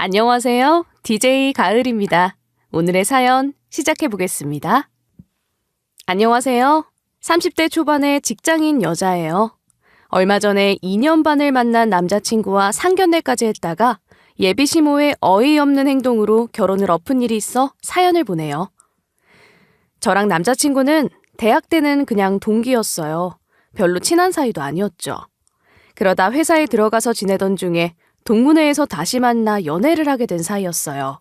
안녕하세요. DJ 가을입니다. 오늘의 사연 시작해 보겠습니다. 안녕하세요. 30대 초반의 직장인 여자예요. 얼마 전에 2년 반을 만난 남자친구와 상견례까지 했다가 예비시모의 어이없는 행동으로 결혼을 엎은 일이 있어 사연을 보내요. 저랑 남자친구는 대학 때는 그냥 동기였어요. 별로 친한 사이도 아니었죠. 그러다 회사에 들어가서 지내던 중에 동문회에서 다시 만나 연애를 하게 된 사이였어요.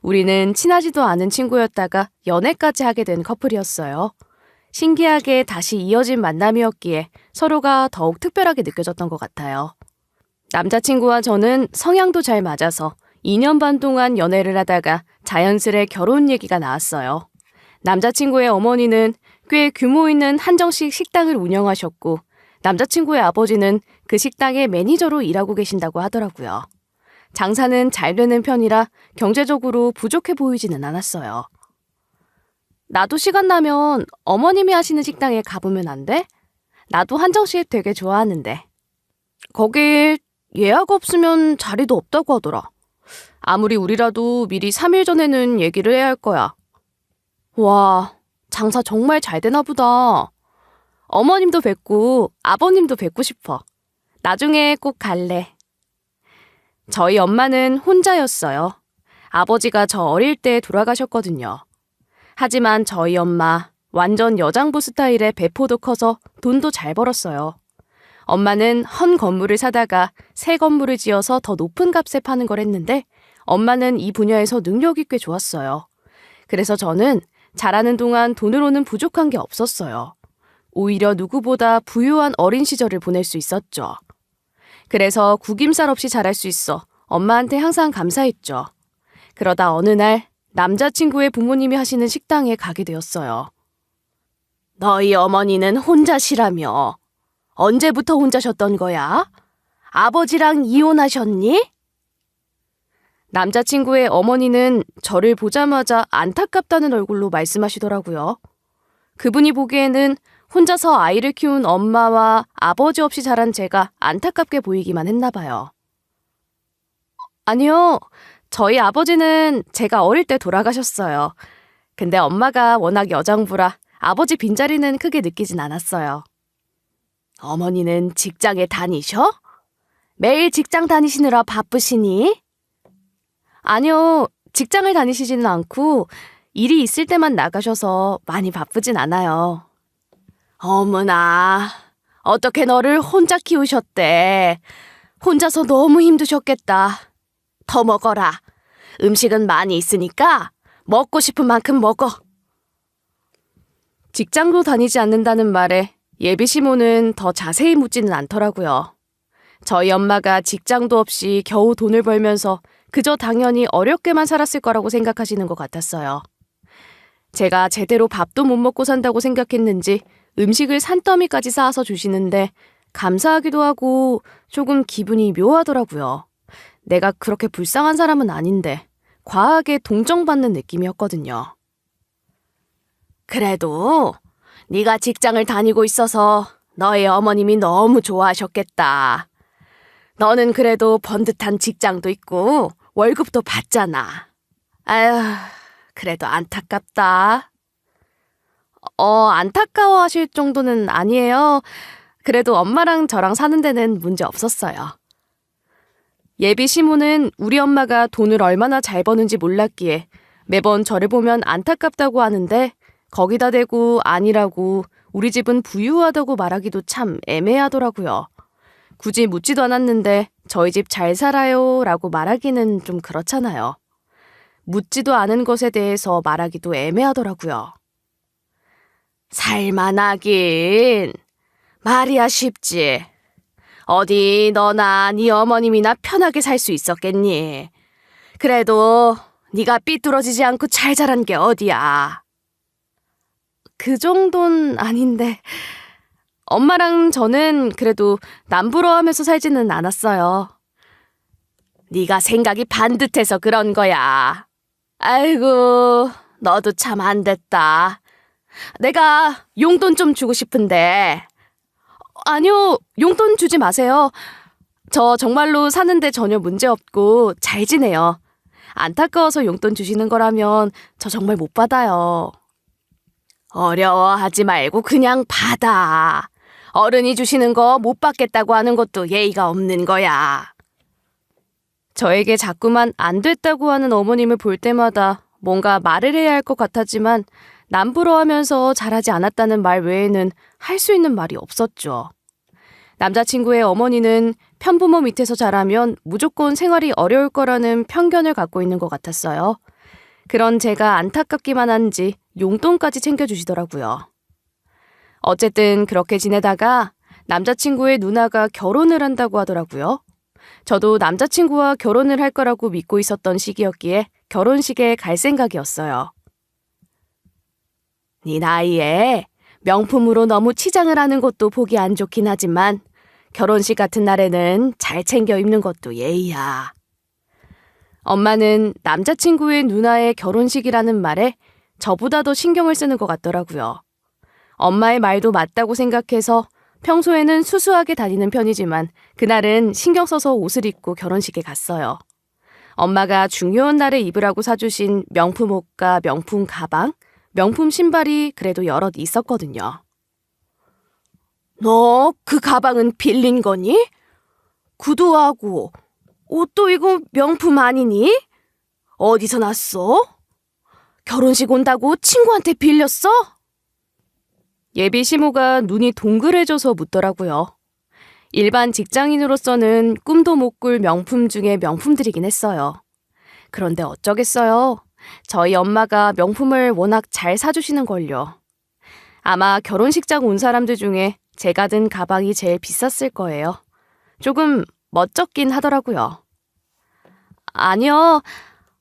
우리는 친하지도 않은 친구였다가 연애까지 하게 된 커플이었어요. 신기하게 다시 이어진 만남이었기에 서로가 더욱 특별하게 느껴졌던 것 같아요. 남자친구와 저는 성향도 잘 맞아서 2년 반 동안 연애를 하다가 자연스레 결혼 얘기가 나왔어요. 남자친구의 어머니는 꽤 규모 있는 한정식 식당을 운영하셨고 남자친구의 아버지는 그 식당의 매니저로 일하고 계신다고 하더라고요. 장사는 잘 되는 편이라 경제적으로 부족해 보이지는 않았어요. 나도 시간 나면 어머님이 하시는 식당에 가보면 안 돼? 나도 한정식 되게 좋아하는데. 거기 예약 없으면 자리도 없다고 하더라. 아무리 우리라도 미리 3일 전에는 얘기를 해야 할 거야. 와, 장사 정말 잘 되나 보다. 어머님도 뵙고 아버님도 뵙고 싶어. 나중에 꼭 갈래. 저희 엄마는 혼자였어요. 아버지가 저 어릴 때 돌아가셨거든요. 하지만 저희 엄마 완전 여장부 스타일의 배포도 커서 돈도 잘 벌었어요. 엄마는 헌 건물을 사다가 새 건물을 지어서 더 높은 값에 파는 걸 했는데 엄마는 이 분야에서 능력이 꽤 좋았어요. 그래서 저는 자라는 동안 돈으로는 부족한 게 없었어요. 오히려 누구보다 부유한 어린 시절을 보낼 수 있었죠. 그래서 구김살 없이 자랄 수 있어 엄마한테 항상 감사했죠. 그러다 어느 날 남자친구의 부모님이 하시는 식당에 가게 되었어요. 너희 어머니는 혼자시라며? 언제부터 혼자셨던 거야? 아버지랑 이혼하셨니? 남자친구의 어머니는 저를 보자마자 안타깝다는 얼굴로 말씀하시더라고요. 그분이 보기에는 혼자서 아이를 키운 엄마와 아버지 없이 자란 제가 안타깝게 보이기만 했나 봐요. 아니요, 저희 아버지는 제가 어릴 때 돌아가셨어요. 근데 엄마가 워낙 여장부라 아버지 빈자리는 크게 느끼진 않았어요. 어머니는 직장에 다니셔? 매일 직장 다니시느라 바쁘시니? 아니요, 직장을 다니시지는 않고 일이 있을 때만 나가셔서 많이 바쁘진 않아요. 어머나, 어떻게 너를 혼자 키우셨대. 혼자서 너무 힘드셨겠다. 더 먹어라. 음식은 많이 있으니까 먹고 싶은 만큼 먹어. 직장도 다니지 않는다는 말에 예비시모는 더 자세히 묻지는 않더라고요. 저희 엄마가 직장도 없이 겨우 돈을 벌면서 그저 당연히 어렵게만 살았을 거라고 생각하시는 것 같았어요. 제가 제대로 밥도 못 먹고 산다고 생각했는지 음식을 산더미까지 쌓아서 주시는데 감사하기도 하고 조금 기분이 묘하더라고요. 내가 그렇게 불쌍한 사람은 아닌데 과하게 동정받는 느낌이었거든요. 그래도 네가 직장을 다니고 있어서 너의 어머님이 너무 좋아하셨겠다. 너는 그래도 번듯한 직장도 있고 월급도 받잖아. 아휴, 그래도 안타깝다. 안타까워하실 정도는 아니에요. 그래도 엄마랑 저랑 사는 데는 문제 없었어요. 예비 시모는 우리 엄마가 돈을 얼마나 잘 버는지 몰랐기에 매번 저를 보면 안타깝다고 하는데 거기다 대고 아니라고 우리 집은 부유하다고 말하기도 참 애매하더라고요. 굳이 묻지도 않았는데 저희 집 잘 살아요 라고 말하기는 좀 그렇잖아요. 묻지도 않은 것에 대해서 말하기도 애매하더라고요. 살만하긴 말이야 쉽지. 어디 너나 네 어머님이나 편하게 살 수 있었겠니? 그래도 네가 삐뚤어지지 않고 잘 자란 게 어디야. 그 정도는 아닌데 엄마랑 저는 그래도 남부러워하면서 살지는 않았어요. 네가 생각이 반듯해서 그런 거야. 아이고, 너도 참 안 됐다. 내가 용돈 좀 주고 싶은데. 아니요, 용돈 주지 마세요. 저 정말로 사는데 전혀 문제 없고 잘 지내요. 안타까워서 용돈 주시는 거라면 저 정말 못 받아요. 어려워하지 말고 그냥 받아. 어른이 주시는 거 못 받겠다고 하는 것도 예의가 없는 거야. 저에게 자꾸만 안 됐다고 하는 어머님을 볼 때마다 뭔가 말을 해야 할 것 같았지만 남부러하면서 잘하지 않았다는 말 외에는 할 수 있는 말이 없었죠. 남자친구의 어머니는 편부모 밑에서 자라면 무조건 생활이 어려울 거라는 편견을 갖고 있는 것 같았어요. 그런 제가 안타깝기만 한지 용돈까지 챙겨주시더라고요. 어쨌든 그렇게 지내다가 남자친구의 누나가 결혼을 한다고 하더라고요. 저도 남자친구와 결혼을 할 거라고 믿고 있었던 시기였기에 결혼식에 갈 생각이었어요. 네 나이에 명품으로 너무 치장을 하는 것도 보기 안 좋긴 하지만 결혼식 같은 날에는 잘 챙겨 입는 것도 예의야. 엄마는 남자친구의 누나의 결혼식이라는 말에 저보다 더 신경을 쓰는 것 같더라고요. 엄마의 말도 맞다고 생각해서 평소에는 수수하게 다니는 편이지만 그날은 신경 써서 옷을 입고 결혼식에 갔어요. 엄마가 중요한 날에 입으라고 사주신 명품 옷과 명품 가방, 명품 신발이 그래도 여럿 있었거든요. 너 그 가방은 빌린 거니? 구두하고 옷도 이거 명품 아니니? 어디서 났어? 결혼식 온다고 친구한테 빌렸어? 예비 시모가 눈이 동그래져서 묻더라고요. 일반 직장인으로서는 꿈도 못 꿀 명품 중에 명품들이긴 했어요. 그런데 어쩌겠어요. 저희 엄마가 명품을 워낙 잘 사주시는 걸요. 아마 결혼식장 온 사람들 중에 제가 든 가방이 제일 비쌌을 거예요. 조금 멋쩍긴 하더라고요. 아니요,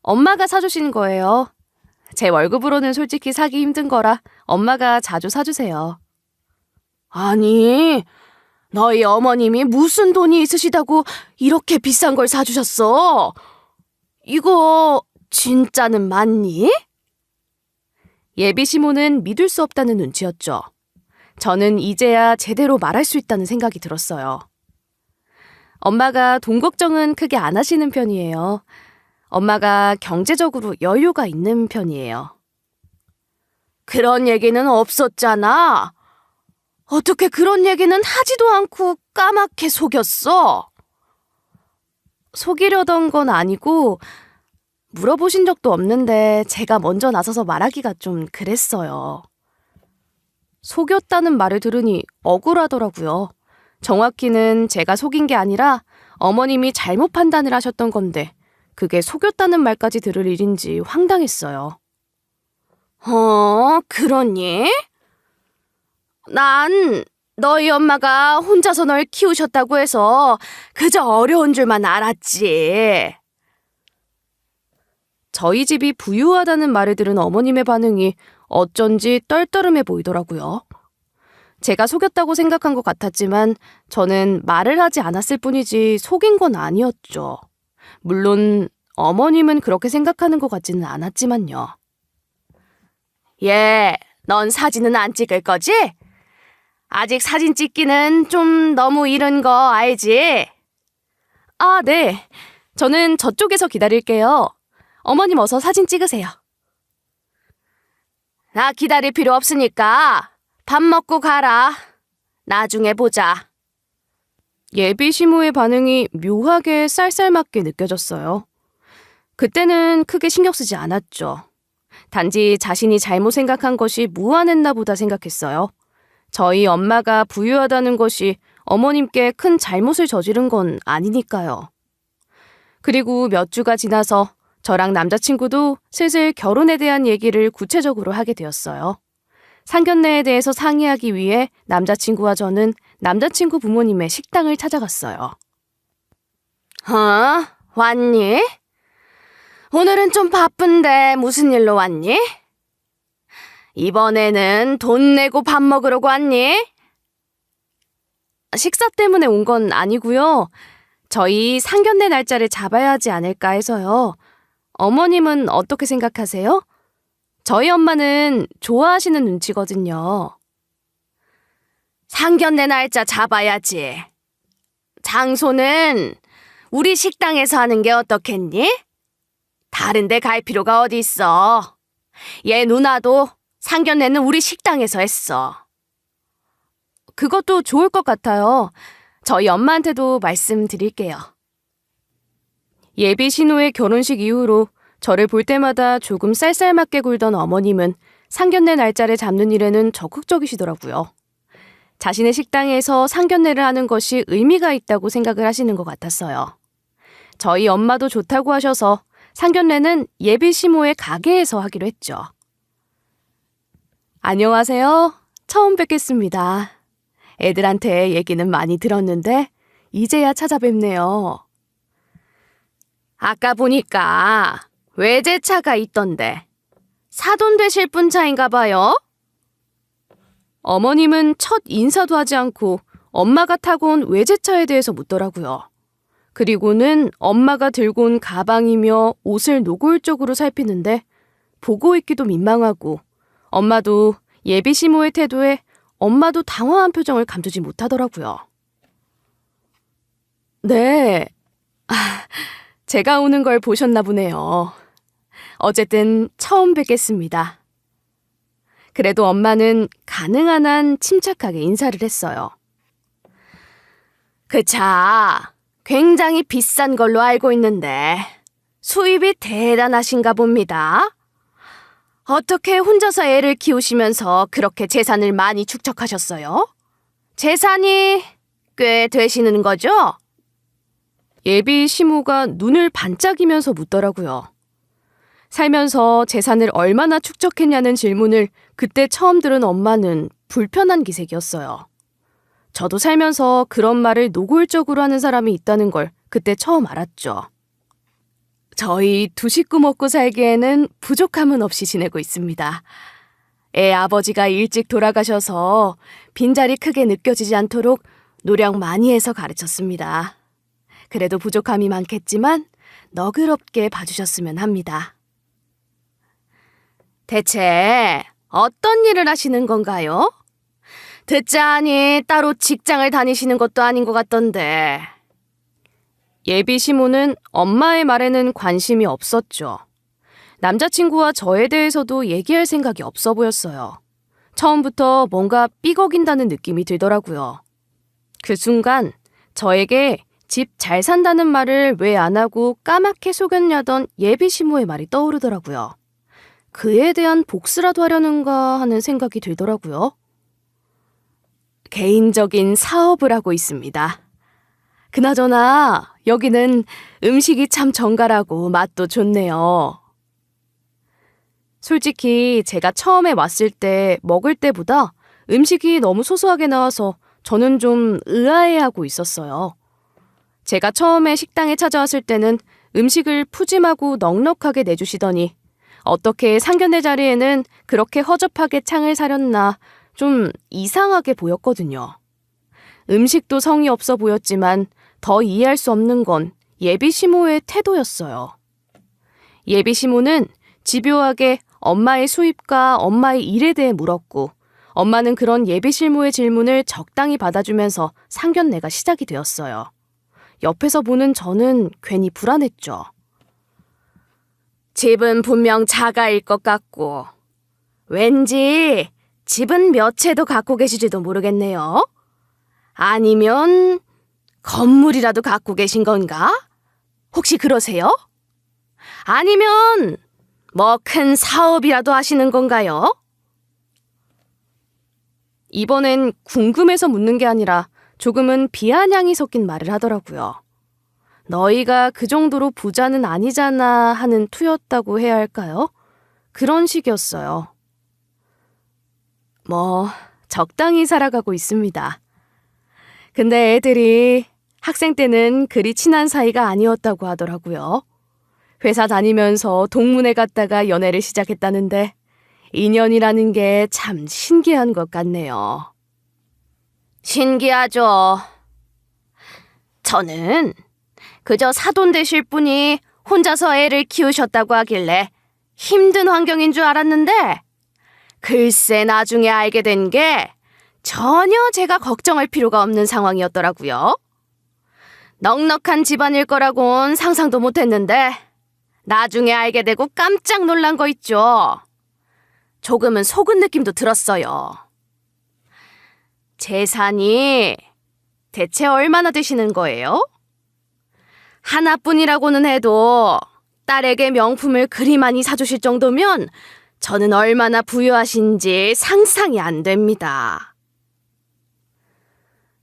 엄마가 사주신 거예요. 제 월급으로는 솔직히 사기 힘든 거라 엄마가 자주 사주세요. 아니, 너희 어머님이 무슨 돈이 있으시다고 이렇게 비싼 걸 사주셨어? 이거 진짜는 맞니? 예비 시모는 믿을 수 없다는 눈치였죠. 저는 이제야 제대로 말할 수 있다는 생각이 들었어요. 엄마가 돈 걱정은 크게 안 하시는 편이에요. 엄마가 경제적으로 여유가 있는 편이에요. 그런 얘기는 없었잖아. 어떻게 그런 얘기는 하지도 않고 까맣게 속였어? 속이려던 건 아니고 물어보신 적도 없는데 제가 먼저 나서서 말하기가 좀 그랬어요. 속였다는 말을 들으니 억울하더라고요. 정확히는 제가 속인 게 아니라 어머님이 잘못 판단을 하셨던 건데 그게 속였다는 말까지 들을 일인지 황당했어요. 그러니? 난 너희 엄마가 혼자서 널 키우셨다고 해서 그저 어려운 줄만 알았지. 저희 집이 부유하다는 말을 들은 어머님의 반응이 어쩐지 떨떠름해 보이더라고요. 제가 속였다고 생각한 것 같았지만 저는 말을 하지 않았을 뿐이지 속인 건 아니었죠. 물론 어머님은 그렇게 생각하는 것 같지는 않았지만요. 넌 사진은 안 찍을 거지? 아직 사진 찍기는 좀 너무 이른 거 알지? 아, 네. 저는 저쪽에서 기다릴게요. 어머님 어서 사진 찍으세요. 나 기다릴 필요 없으니까 밥 먹고 가라. 나중에 보자. 예비 시모의 반응이 묘하게 쌀쌀맞게 느껴졌어요. 그때는 크게 신경 쓰지 않았죠. 단지 자신이 잘못 생각한 것이 무안했나 보다 생각했어요. 저희 엄마가 부유하다는 것이 어머님께 큰 잘못을 저지른 건 아니니까요. 그리고 몇 주가 지나서 저랑 남자친구도 슬슬 결혼에 대한 얘기를 구체적으로 하게 되었어요. 상견례에 대해서 상의하기 위해 남자친구와 저는 남자친구 부모님의 식당을 찾아갔어요. 왔니? 오늘은 좀 바쁜데 무슨 일로 왔니? 이번에는 돈 내고 밥 먹으려고 왔니? 식사 때문에 온 건 아니고요. 저희 상견례 날짜를 잡아야 하지 않을까 해서요. 어머님은 어떻게 생각하세요? 저희 엄마는 좋아하시는 눈치거든요. 상견례 날짜 잡아야지. 장소는 우리 식당에서 하는 게 어떻겠니? 다른 데 갈 필요가 어디 있어. 얘 누나도 상견례는 우리 식당에서 했어. 그것도 좋을 것 같아요. 저희 엄마한테도 말씀드릴게요. 예비 신호의 결혼식 이후로 저를 볼 때마다 조금 쌀쌀맞게 굴던 어머님은 상견례 날짜를 잡는 일에는 적극적이시더라고요. 자신의 식당에서 상견례를 하는 것이 의미가 있다고 생각을 하시는 것 같았어요. 저희 엄마도 좋다고 하셔서 상견례는 예비 시모의 가게에서 하기로 했죠. 안녕하세요. 처음 뵙겠습니다. 애들한테 얘기는 많이 들었는데 이제야 찾아뵙네요. 아까 보니까 외제차가 있던데 사돈 되실 분 차인가 봐요? 어머님은 첫 인사도 하지 않고 엄마가 타고 온 외제차에 대해서 묻더라고요. 그리고는 엄마가 들고 온 가방이며 옷을 노골적으로 살피는데 보고 있기도 민망하고 엄마도 예비 시모의 태도에 엄마도 당황한 표정을 감추지 못하더라고요. 네, 제가 오는 걸 보셨나 보네요. 어쨌든 처음 뵙겠습니다. 그래도 엄마는 가능한 한 침착하게 인사를 했어요. 그 차 굉장히 비싼 걸로 알고 있는데 수입이 대단하신가 봅니다. 어떻게 혼자서 애를 키우시면서 그렇게 재산을 많이 축적하셨어요? 재산이 꽤 되시는 거죠? 예비 시모가 눈을 반짝이면서 묻더라고요. 살면서 재산을 얼마나 축적했냐는 질문을 그때 처음 들은 엄마는 불편한 기색이었어요. 저도 살면서 그런 말을 노골적으로 하는 사람이 있다는 걸 그때 처음 알았죠. 저희 두 식구 먹고 살기에는 부족함은 없이 지내고 있습니다. 애 아버지가 일찍 돌아가셔서 빈자리 크게 느껴지지 않도록 노력 많이 해서 가르쳤습니다. 그래도 부족함이 많겠지만 너그럽게 봐주셨으면 합니다. 대체 어떤 일을 하시는 건가요? 듣자하니 따로 직장을 다니시는 것도 아닌 것 같던데. 예비 시모는 엄마의 말에는 관심이 없었죠. 남자친구와 저에 대해서도 얘기할 생각이 없어 보였어요. 처음부터 뭔가 삐걱인다는 느낌이 들더라고요. 그 순간 저에게 집 잘 산다는 말을 왜 안 하고 까맣게 속였냐던 예비 시모의 말이 떠오르더라고요. 그에 대한 복수라도 하려는가 하는 생각이 들더라고요. 개인적인 사업을 하고 있습니다. 그나저나 여기는 음식이 참 정갈하고 맛도 좋네요. 솔직히 제가 처음에 왔을 때 먹을 때보다 음식이 너무 소소하게 나와서 저는 좀 의아해하고 있었어요. 제가 처음에 식당에 찾아왔을 때는 음식을 푸짐하고 넉넉하게 내주시더니 어떻게 상견례 자리에는 그렇게 허접하게 창을 사렸나 좀 이상하게 보였거든요. 음식도 성의 없어 보였지만 더 이해할 수 없는 건 예비 시모의 태도였어요. 예비 시모는 집요하게 엄마의 수입과 엄마의 일에 대해 물었고 엄마는 그런 예비 시모의 질문을 적당히 받아주면서 상견례가 시작이 되었어요. 옆에서 보는 저는 괜히 불안했죠. 집은 분명 자가일 것 같고 왠지 집은 몇 채도 갖고 계시지도 모르겠네요. 아니면 건물이라도 갖고 계신 건가? 혹시 그러세요? 아니면 뭐 큰 사업이라도 하시는 건가요? 이번엔 궁금해서 묻는 게 아니라 조금은 비아냥이 섞인 말을 하더라고요. 너희가 그 정도로 부자는 아니잖아 하는 투였다고 해야 할까요? 그런 식이었어요. 뭐 적당히 살아가고 있습니다. 근데 애들이 학생 때는 그리 친한 사이가 아니었다고 하더라고요. 회사 다니면서 동문회 갔다가 연애를 시작했다는데 인연이라는 게 참 신기한 것 같네요. 신기하죠. 저는 그저 사돈 되실 분이 혼자서 애를 키우셨다고 하길래 힘든 환경인 줄 알았는데 글쎄 나중에 알게 된 게 전혀 제가 걱정할 필요가 없는 상황이었더라고요. 넉넉한 집안일 거라곤 상상도 못했는데 나중에 알게 되고 깜짝 놀란 거 있죠. 조금은 속은 느낌도 들었어요. 재산이 대체 얼마나 되시는 거예요? 하나뿐이라고는 해도 딸에게 명품을 그리 많이 사주실 정도면 저는 얼마나 부유하신지 상상이 안 됩니다.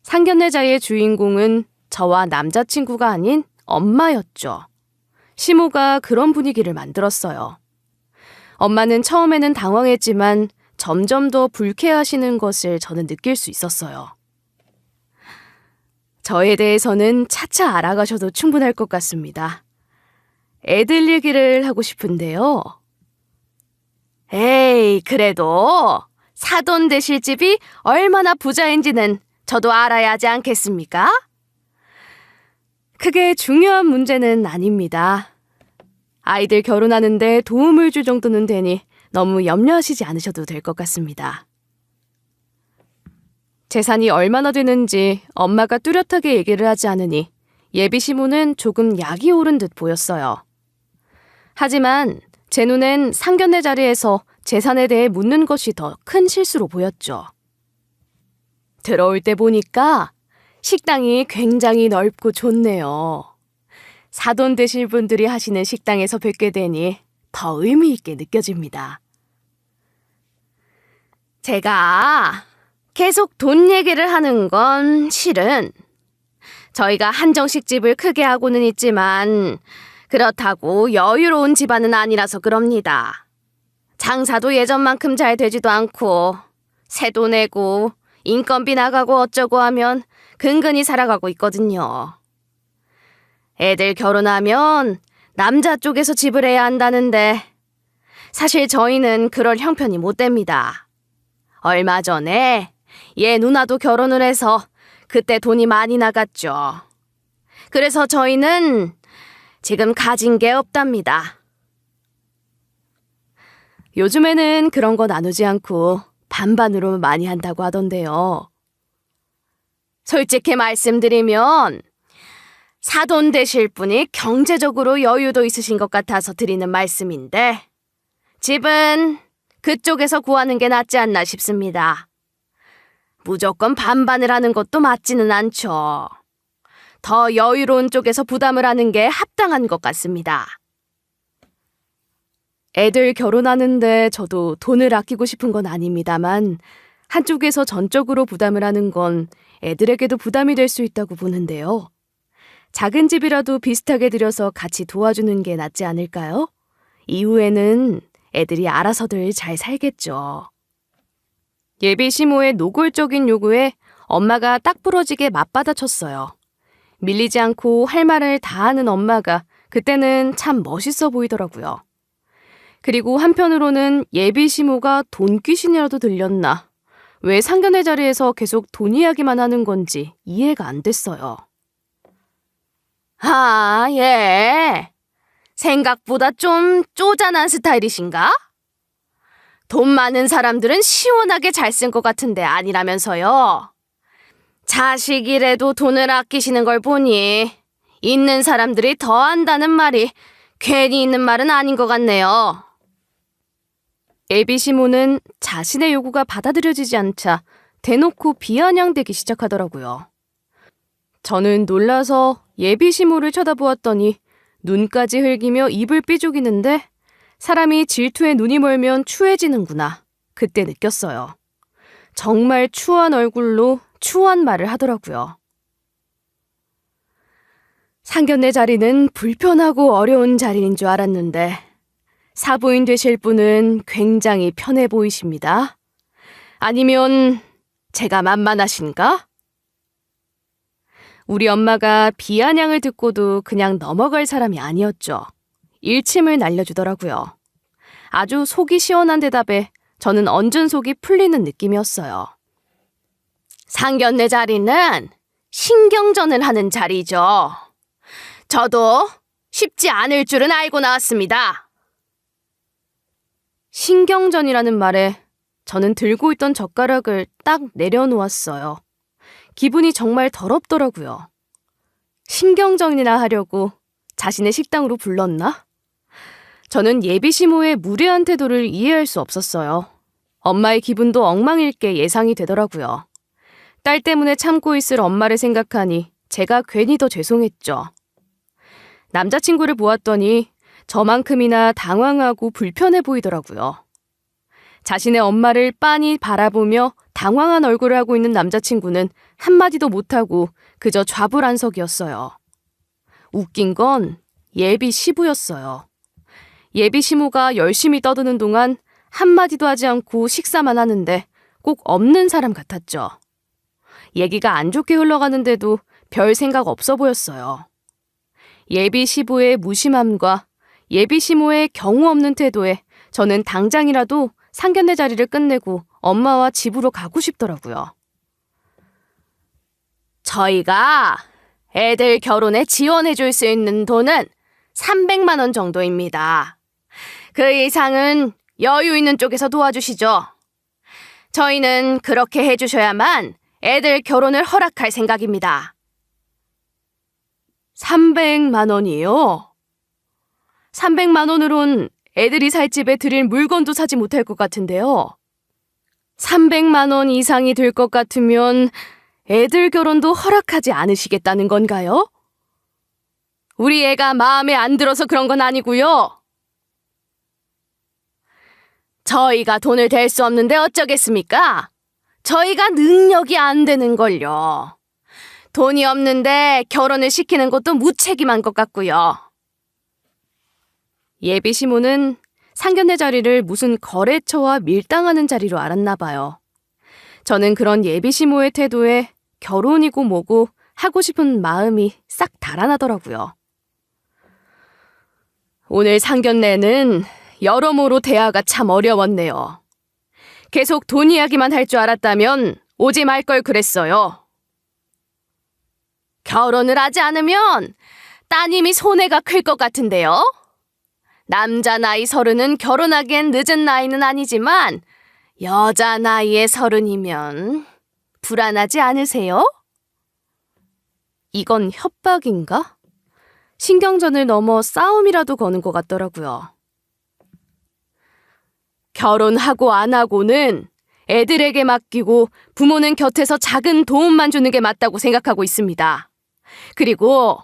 상견례자의 주인공은 저와 남자친구가 아닌 엄마였죠. 시모가 그런 분위기를 만들었어요. 엄마는 처음에는 당황했지만 점점 더 불쾌하시는 것을 저는 느낄 수 있었어요. 저에 대해서는 차차 알아가셔도 충분할 것 같습니다. 애들 얘기를 하고 싶은데요. 에이, 그래도 사돈 되실 집이 얼마나 부자인지는 저도 알아야 하지 않겠습니까? 크게 중요한 문제는 아닙니다. 아이들 결혼하는데 도움을 줄 정도는 되니 너무 염려하시지 않으셔도 될 것 같습니다. 재산이 얼마나 되는지 엄마가 뚜렷하게 얘기를 하지 않으니 예비 시모는 조금 약이 오른 듯 보였어요. 하지만 제 눈엔 상견례 자리에서 재산에 대해 묻는 것이 더 큰 실수로 보였죠. 들어올 때 보니까 식당이 굉장히 넓고 좋네요. 사돈 되실 분들이 하시는 식당에서 뵙게 되니 더 의미 있게 느껴집니다. 제가 계속 돈 얘기를 하는 건 실은 저희가 한정식집을 크게 하고는 있지만 그렇다고 여유로운 집안은 아니라서 그럽니다. 장사도 예전만큼 잘 되지도 않고 세도 내고 인건비 나가고 어쩌고 하면 근근히 살아가고 있거든요. 애들 결혼하면 남자 쪽에서 지불해야 한다는데 사실 저희는 그럴 형편이 못 됩니다. 얼마 전에 얘 누나도 결혼을 해서 그때 돈이 많이 나갔죠. 그래서 저희는 지금 가진 게 없답니다. 요즘에는 그런 거 나누지 않고 반반으로 많이 한다고 하던데요. 솔직히 말씀드리면 사돈 되실 분이 경제적으로 여유도 있으신 것 같아서 드리는 말씀인데 집은 그쪽에서 구하는 게 낫지 않나 싶습니다. 무조건 반반을 하는 것도 맞지는 않죠. 더 여유로운 쪽에서 부담을 하는 게 합당한 것 같습니다. 애들 결혼하는데 저도 돈을 아끼고 싶은 건 아닙니다만 한쪽에서 전적으로 부담을 하는 건 애들에게도 부담이 될 수 있다고 보는데요. 작은 집이라도 비슷하게 들여서 같이 도와주는 게 낫지 않을까요? 이후에는 애들이 알아서들 잘 살겠죠. 예비 시모의 노골적인 요구에 엄마가 딱 부러지게 맞받아쳤어요. 밀리지 않고 할 말을 다 하는 엄마가 그때는 참 멋있어 보이더라고요. 그리고 한편으로는 예비 시모가 돈귀신이라도 들렸나? 왜 상견례 자리에서 계속 돈 이야기만 하는 건지 이해가 안 됐어요. 아, 예. 생각보다 좀 쪼잔한 스타일이신가? 돈 많은 사람들은 시원하게 잘 쓴 것 같은데 아니라면서요. 자식이라도 돈을 아끼시는 걸 보니 있는 사람들이 더 한다는 말이 괜히 있는 말은 아닌 것 같네요. 예비 시모는 자신의 요구가 받아들여지지 않자 대놓고 비아냥대기 시작하더라고요. 저는 놀라서 예비 시모를 쳐다보았더니 눈까지 흘기며 입을 삐죽이는데 사람이 질투에 눈이 멀면 추해지는구나. 그때 느꼈어요. 정말 추한 얼굴로 추한 말을 하더라고요. 상견례 자리는 불편하고 어려운 자리인 줄 알았는데 사부인 되실 분은 굉장히 편해 보이십니다. 아니면 제가 만만하신가? 우리 엄마가 비아냥을 듣고도 그냥 넘어갈 사람이 아니었죠. 일침을 날려주더라고요. 아주 속이 시원한 대답에 저는 얹은 속이 풀리는 느낌이었어요. 상견례 자리는 신경전을 하는 자리죠. 저도 쉽지 않을 줄은 알고 나왔습니다. 신경전이라는 말에 저는 들고 있던 젓가락을 딱 내려놓았어요. 기분이 정말 더럽더라고요. 신경정리나 하려고 자신의 식당으로 불렀나? 저는 예비 시모의 무례한 태도를 이해할 수 없었어요. 엄마의 기분도 엉망일게 예상이 되더라고요. 딸 때문에 참고 있을 엄마를 생각하니 제가 괜히 더 죄송했죠. 남자친구를 보았더니 저만큼이나 당황하고 불편해 보이더라고요. 자신의 엄마를 빤히 바라보며 당황한 얼굴을 하고 있는 남자친구는 한마디도 못하고 그저 좌불안석이었어요. 웃긴 건 예비 시부였어요. 예비 시모가 열심히 떠드는 동안 한마디도 하지 않고 식사만 하는데 꼭 없는 사람 같았죠. 얘기가 안 좋게 흘러가는데도 별 생각 없어 보였어요. 예비 시부의 무심함과 예비 시모의 경우 없는 태도에 저는 당장이라도 상견례 자리를 끝내고 엄마와 집으로 가고 싶더라고요. 저희가 애들 결혼에 지원해 줄 수 있는 돈은 300만 원 정도입니다. 그 이상은 여유 있는 쪽에서 도와주시죠. 저희는 그렇게 해주셔야만 애들 결혼을 허락할 생각입니다. 300만 원이요? 300만 원으론 애들이 살 집에 드릴 물건도 사지 못할 것 같은데요. 300만 원 이상이 들 것 같으면 애들 결혼도 허락하지 않으시겠다는 건가요? 우리 애가 마음에 안 들어서 그런 건 아니고요. 저희가 돈을 댈 수 없는데 어쩌겠습니까? 저희가 능력이 안 되는걸요. 돈이 없는데 결혼을 시키는 것도 무책임한 것 같고요. 예비 시모는 상견례 자리를 무슨 거래처와 밀당하는 자리로 알았나 봐요. 저는 그런 예비 시모의 태도에 결혼이고 뭐고 하고 싶은 마음이 싹 달아나더라고요. 오늘 상견례는 여러모로 대화가 참 어려웠네요. 계속 돈 이야기만 할 줄 알았다면 오지 말 걸 그랬어요. 결혼을 하지 않으면 따님이 손해가 클 것 같은데요. 남자 나이 30은 결혼하기엔 늦은 나이는 아니지만 여자 나이에 30이면 불안하지 않으세요? 이건 협박인가? 신경전을 넘어 싸움이라도 거는 것 같더라고요. 결혼하고 안 하고는 애들에게 맡기고 부모는 곁에서 작은 도움만 주는 게 맞다고 생각하고 있습니다. 그리고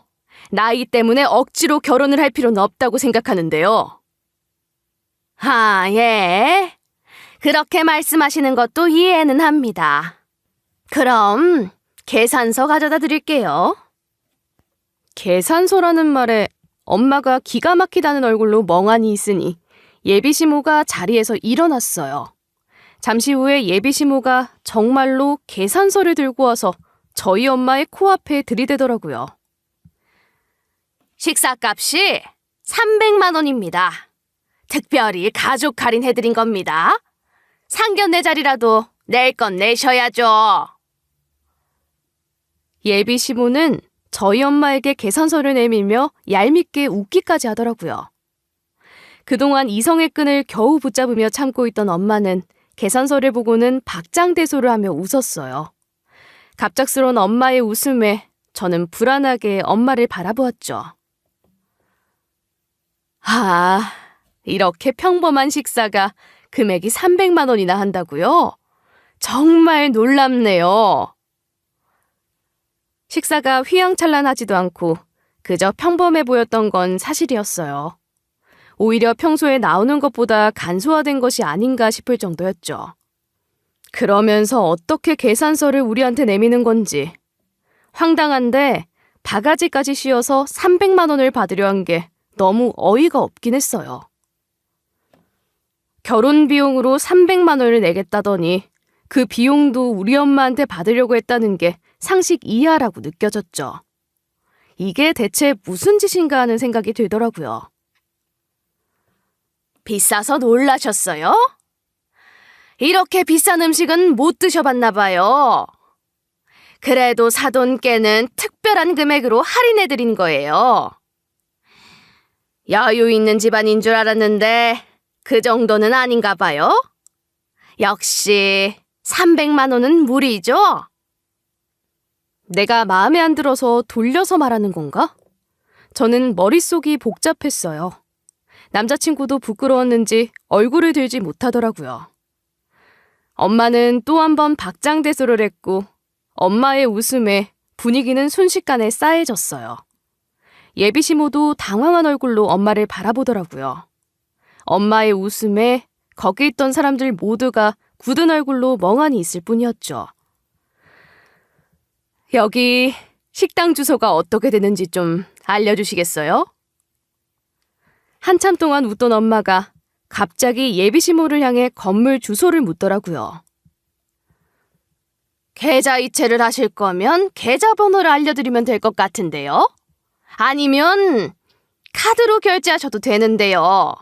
나이 때문에 억지로 결혼을 할 필요는 없다고 생각하는데요. 아, 예. 그렇게 말씀하시는 것도 이해는 합니다. 그럼 계산서 가져다 드릴게요. 계산서라는 말에 엄마가 기가 막히다는 얼굴로 멍하니 있으니 예비 시모가 자리에서 일어났어요. 잠시 후에 예비 시모가 정말로 계산서를 들고 와서 저희 엄마의 코앞에 들이대더라고요. 식사값이 300만 원입니다. 특별히 가족 할인해드린 겁니다. 상견례 자리라도 낼 건 내셔야죠. 예비 시모는 저희 엄마에게 계산서를 내밀며 얄밉게 웃기까지 하더라고요. 그동안 이성의 끈을 겨우 붙잡으며 참고 있던 엄마는 계산서를 보고는 박장대소를 하며 웃었어요. 갑작스러운 엄마의 웃음에 저는 불안하게 엄마를 바라보았죠. 아, 이렇게 평범한 식사가 금액이 300만 원이나 한다고요? 정말 놀랍네요. 식사가 휘황찬란하지도 않고 그저 평범해 보였던 건 사실이었어요. 오히려 평소에 나오는 것보다 간소화된 것이 아닌가 싶을 정도였죠. 그러면서 어떻게 계산서를 우리한테 내미는 건지. 황당한데 바가지까지 씌워서 300만 원을 받으려 한 게 너무 어이가 없긴 했어요. 결혼 비용으로 300만 원을 내겠다더니 그 비용도 우리 엄마한테 받으려고 했다는 게 상식 이하라고 느껴졌죠. 이게 대체 무슨 짓인가 하는 생각이 들더라고요. 비싸서 놀라셨어요? 이렇게 비싼 음식은 못 드셔봤나 봐요. 그래도 사돈 깨는 특별한 금액으로 할인해드린 거예요. 여유 있는 집안인 줄 알았는데 그 정도는 아닌가 봐요. 역시 300만 원은 무리죠? 내가 마음에 안 들어서 돌려서 말하는 건가? 저는 머릿속이 복잡했어요. 남자친구도 부끄러웠는지 얼굴을 들지 못하더라고요. 엄마는 또 한 번 박장대소를 했고 엄마의 웃음에 분위기는 순식간에 싸해졌어요. 예비시모도 당황한 얼굴로 엄마를 바라보더라고요. 엄마의 웃음에 거기 있던 사람들 모두가 굳은 얼굴로 멍하니 있을 뿐이었죠. 여기 식당 주소가 어떻게 되는지 좀 알려주시겠어요? 한참 동안 웃던 엄마가 갑자기 예비시모를 향해 건물 주소를 묻더라고요. 계좌이체를 하실 거면 계좌번호를 알려드리면 될 것 같은데요? 아니면 카드로 결제하셔도 되는데요.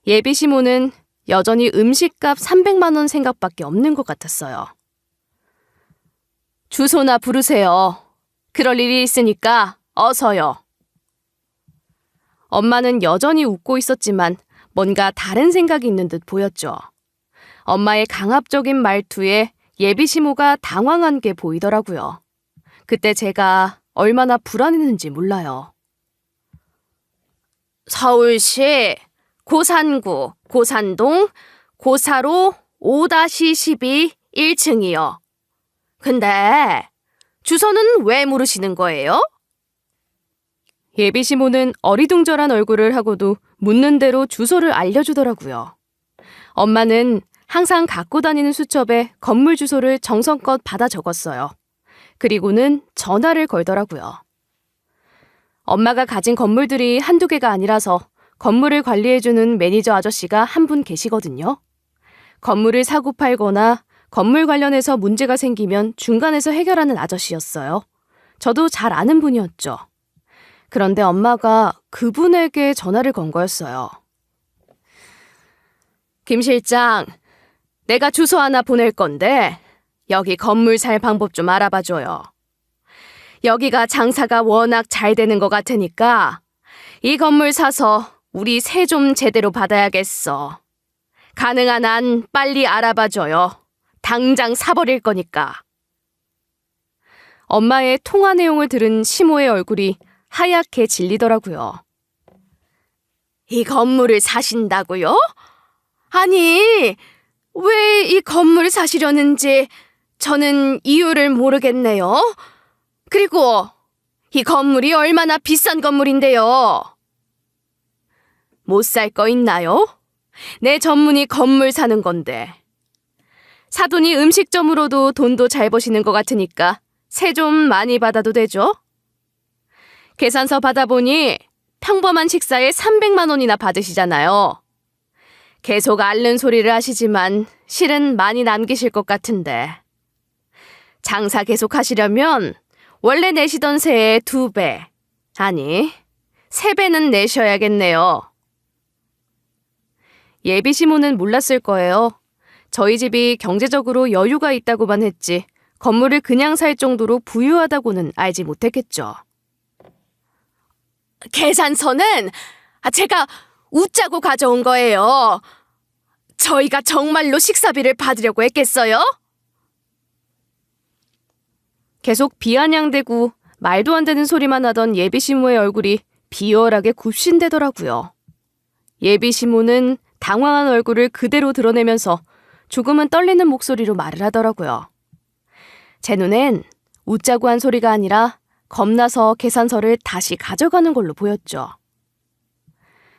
예비시모는 여전히 음식값 300만 원 생각밖에 없는 것 같았어요. 주소나 부르세요. 그럴 일이 있으니까 어서요. 엄마는 여전히 웃고 있었지만 뭔가 다른 생각이 있는 듯 보였죠. 엄마의 강압적인 말투에 예비시모가 당황한 게 보이더라고요. 그때 제가 얼마나 불안했는지 몰라요. 서울시 고산구 고산동 고사로 5-12 1층이요. 근데 주소는 왜 물으시는 거예요? 예비시모는 어리둥절한 얼굴을 하고도 묻는 대로 주소를 알려주더라고요. 엄마는 항상 갖고 다니는 수첩에 건물 주소를 정성껏 받아 적었어요. 그리고는 전화를 걸더라고요. 엄마가 가진 건물들이 한두 개가 아니라서 건물을 관리해주는 매니저 아저씨가 한 분 계시거든요. 건물을 사고 팔거나 건물 관련해서 문제가 생기면 중간에서 해결하는 아저씨였어요. 저도 잘 아는 분이었죠. 그런데 엄마가 그분에게 전화를 건 거였어요. 김 실장, 내가 주소 하나 보낼 건데 여기 건물 살 방법 좀 알아봐줘요. 여기가 장사가 워낙 잘 되는 것 같으니까 이 건물 사서 우리 세 좀 제대로 받아야겠어. 가능한 한 빨리 알아봐줘요. 당장 사버릴 거니까. 엄마의 통화 내용을 들은 시모의 얼굴이 하얗게 질리더라고요. 이 건물을 사신다고요? 아니, 왜 이 건물을 사시려는지 저는 이유를 모르겠네요. 그리고 이 건물이 얼마나 비싼 건물인데요. 못 살 거 있나요? 내 전문이 건물 사는 건데. 사돈이 음식점으로도 돈도 잘 버시는 것 같으니까 세 좀 많이 받아도 되죠? 계산서 받아보니 평범한 식사에 300만 원이나 받으시잖아요. 계속 앓는 소리를 하시지만 실은 많이 남기실 것 같은데. 장사 계속 하시려면 원래 내시던 세의 2배, 아니 3배는 내셔야겠네요. 예비시모는 몰랐을 거예요. 저희 집이 경제적으로 여유가 있다고만 했지 건물을 그냥 살 정도로 부유하다고는 알지 못했겠죠. 계산서는 제가 웃자고 가져온 거예요. 저희가 정말로 식사비를 받으려고 했겠어요? 계속 비아냥대고 말도 안 되는 소리만 하던 예비시모의 얼굴이 비열하게 굽신대더라고요. 예비시모는 당황한 얼굴을 그대로 드러내면서 조금은 떨리는 목소리로 말을 하더라고요. 제 눈엔 웃자고 한 소리가 아니라 겁나서 계산서를 다시 가져가는 걸로 보였죠.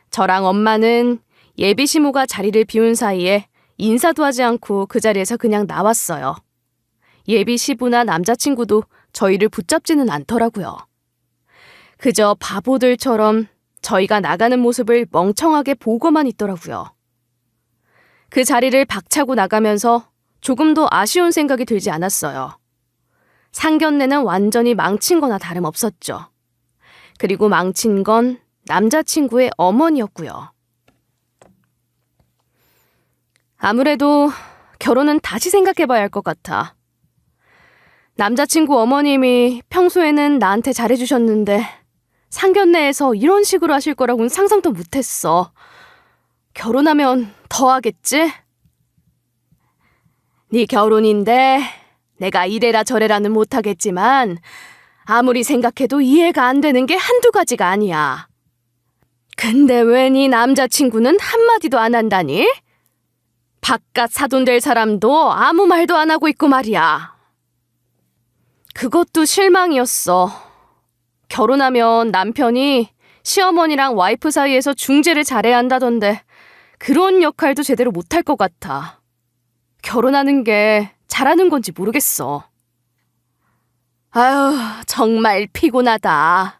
저랑 엄마는 예비시모가 자리를 비운 사이에 인사도 하지 않고 그 자리에서 그냥 나왔어요. 예비시부나 남자친구도 저희를 붙잡지는 않더라고요. 그저 바보들처럼 저희가 나가는 모습을 멍청하게 보고만 있더라고요. 그 자리를 박차고 나가면서 조금도 아쉬운 생각이 들지 않았어요. 상견례는 완전히 망친 거나 다름없었죠. 그리고 망친 건 남자친구의 어머니였고요. 아무래도 결혼은 다시 생각해봐야 할 것 같아. 남자친구 어머님이 평소에는 나한테 잘해주셨는데 상견례에서 이런 식으로 하실 거라고는 상상도 못했어. 결혼하면 더 하겠지? 네 결혼인데 내가 이래라 저래라는 못하겠지만 아무리 생각해도 이해가 안 되는 게 한두 가지가 아니야. 근데 왜 네 남자친구는 한마디도 안 한다니? 바깥 사돈될 사람도 아무 말도 안 하고 있고 말이야. 그것도 실망이었어. 결혼하면 남편이 시어머니랑 와이프 사이에서 중재를 잘해야 한다던데 그런 역할도 제대로 못할 것 같아. 결혼하는 게 잘하는 건지 모르겠어. 아유, 정말 피곤하다.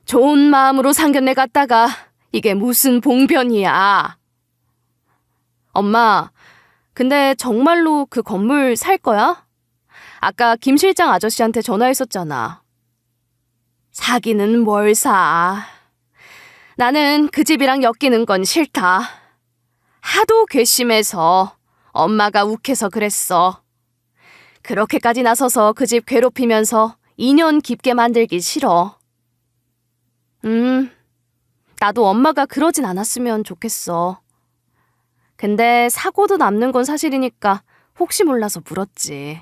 좋은 마음으로 상견례 갔다가 이게 무슨 봉변이야. 엄마, 근데 정말로 그 건물 살 거야? 아까 김 실장 아저씨한테 전화했었잖아. 사기는 뭘 사. 나는 그 집이랑 엮이는 건 싫다. 하도 괘씸해서 엄마가 욱해서 그랬어. 그렇게까지 나서서 그 집 괴롭히면서 인연 깊게 만들기 싫어. 나도 엄마가 그러진 않았으면 좋겠어. 근데 사고도 남는 건 사실이니까 혹시 몰라서 물었지.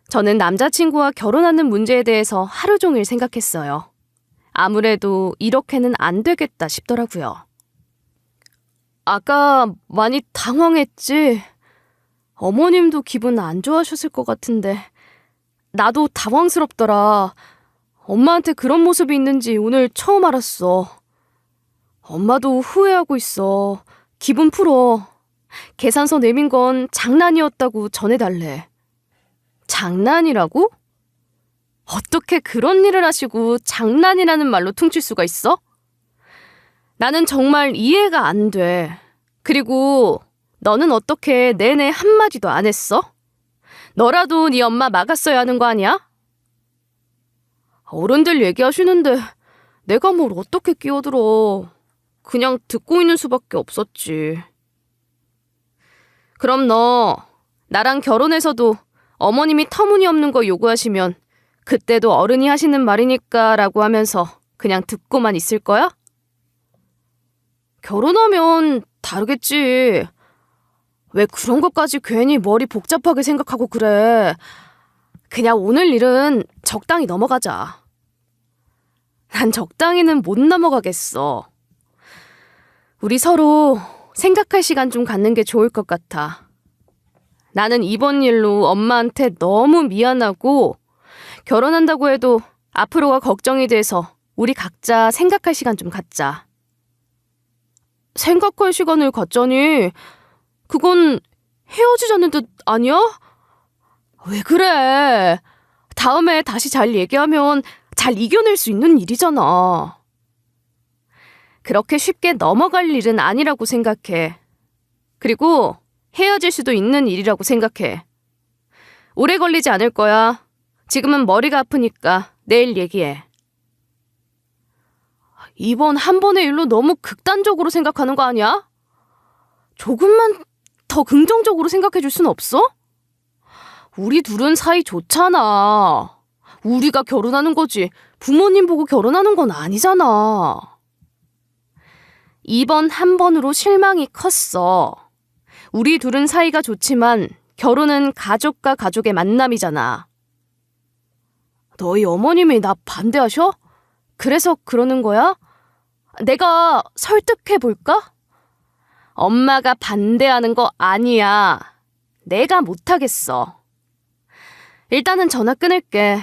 저는 남자친구와 결혼하는 문제에 대해서 하루 종일 생각했어요. 아무래도 이렇게는 안 되겠다 싶더라고요. 아까 많이 당황했지? 어머님도 기분 안 좋아하셨을 것 같은데 나도 당황스럽더라. 엄마한테 그런 모습이 있는지 오늘 처음 알았어. 엄마도 후회하고 있어. 기분 풀어. 계산서 내민 건 장난이었다고 전해달래. 장난이라고? 어떻게 그런 일을 하시고 장난이라는 말로 퉁칠 수가 있어? 나는 정말 이해가 안 돼. 그리고 너는 어떻게 내내 한마디도 안 했어? 너라도 네 엄마 막았어야 하는 거 아니야? 어른들 얘기하시는데 내가 뭘 어떻게 끼어들어. 그냥 듣고 있는 수밖에 없었지. 그럼 너 나랑 결혼해서도 어머님이 터무니없는 거 요구하시면 그때도 어른이 하시는 말이니까 라고 하면서 그냥 듣고만 있을 거야? 결혼하면 다르겠지. 왜 그런 것까지 괜히 머리 복잡하게 생각하고 그래. 그냥 오늘 일은 적당히 넘어가자. 난 적당히는 못 넘어가겠어. 우리 서로 생각할 시간 좀 갖는 게 좋을 것 같아. 나는 이번 일로 엄마한테 너무 미안하고 결혼한다고 해도 앞으로가 걱정이 돼서 우리 각자 생각할 시간 좀 갖자. 생각할 시간을 갖자니 그건 헤어지자는 뜻 아니야? 왜 그래? 다음에 다시 잘 얘기하면 잘 이겨낼 수 있는 일이잖아. 그렇게 쉽게 넘어갈 일은 아니라고 생각해. 그리고 헤어질 수도 있는 일이라고 생각해. 오래 걸리지 않을 거야. 지금은 머리가 아프니까 내일 얘기해. 이번 한 번의 일로 너무 극단적으로 생각하는 거 아니야? 조금만 더 긍정적으로 생각해 줄 순 없어? 우리 둘은 사이 좋잖아. 우리가 결혼하는 거지 부모님 보고 결혼하는 건 아니잖아. 이번 한 번으로 실망이 컸어. 우리 둘은 사이가 좋지만 결혼은 가족과 가족의 만남이잖아. 너희 어머님이 나 반대하셔? 그래서 그러는 거야? 내가 설득해 볼까? 엄마가 반대하는 거 아니야. 내가 못하겠어. 일단은 전화 끊을게.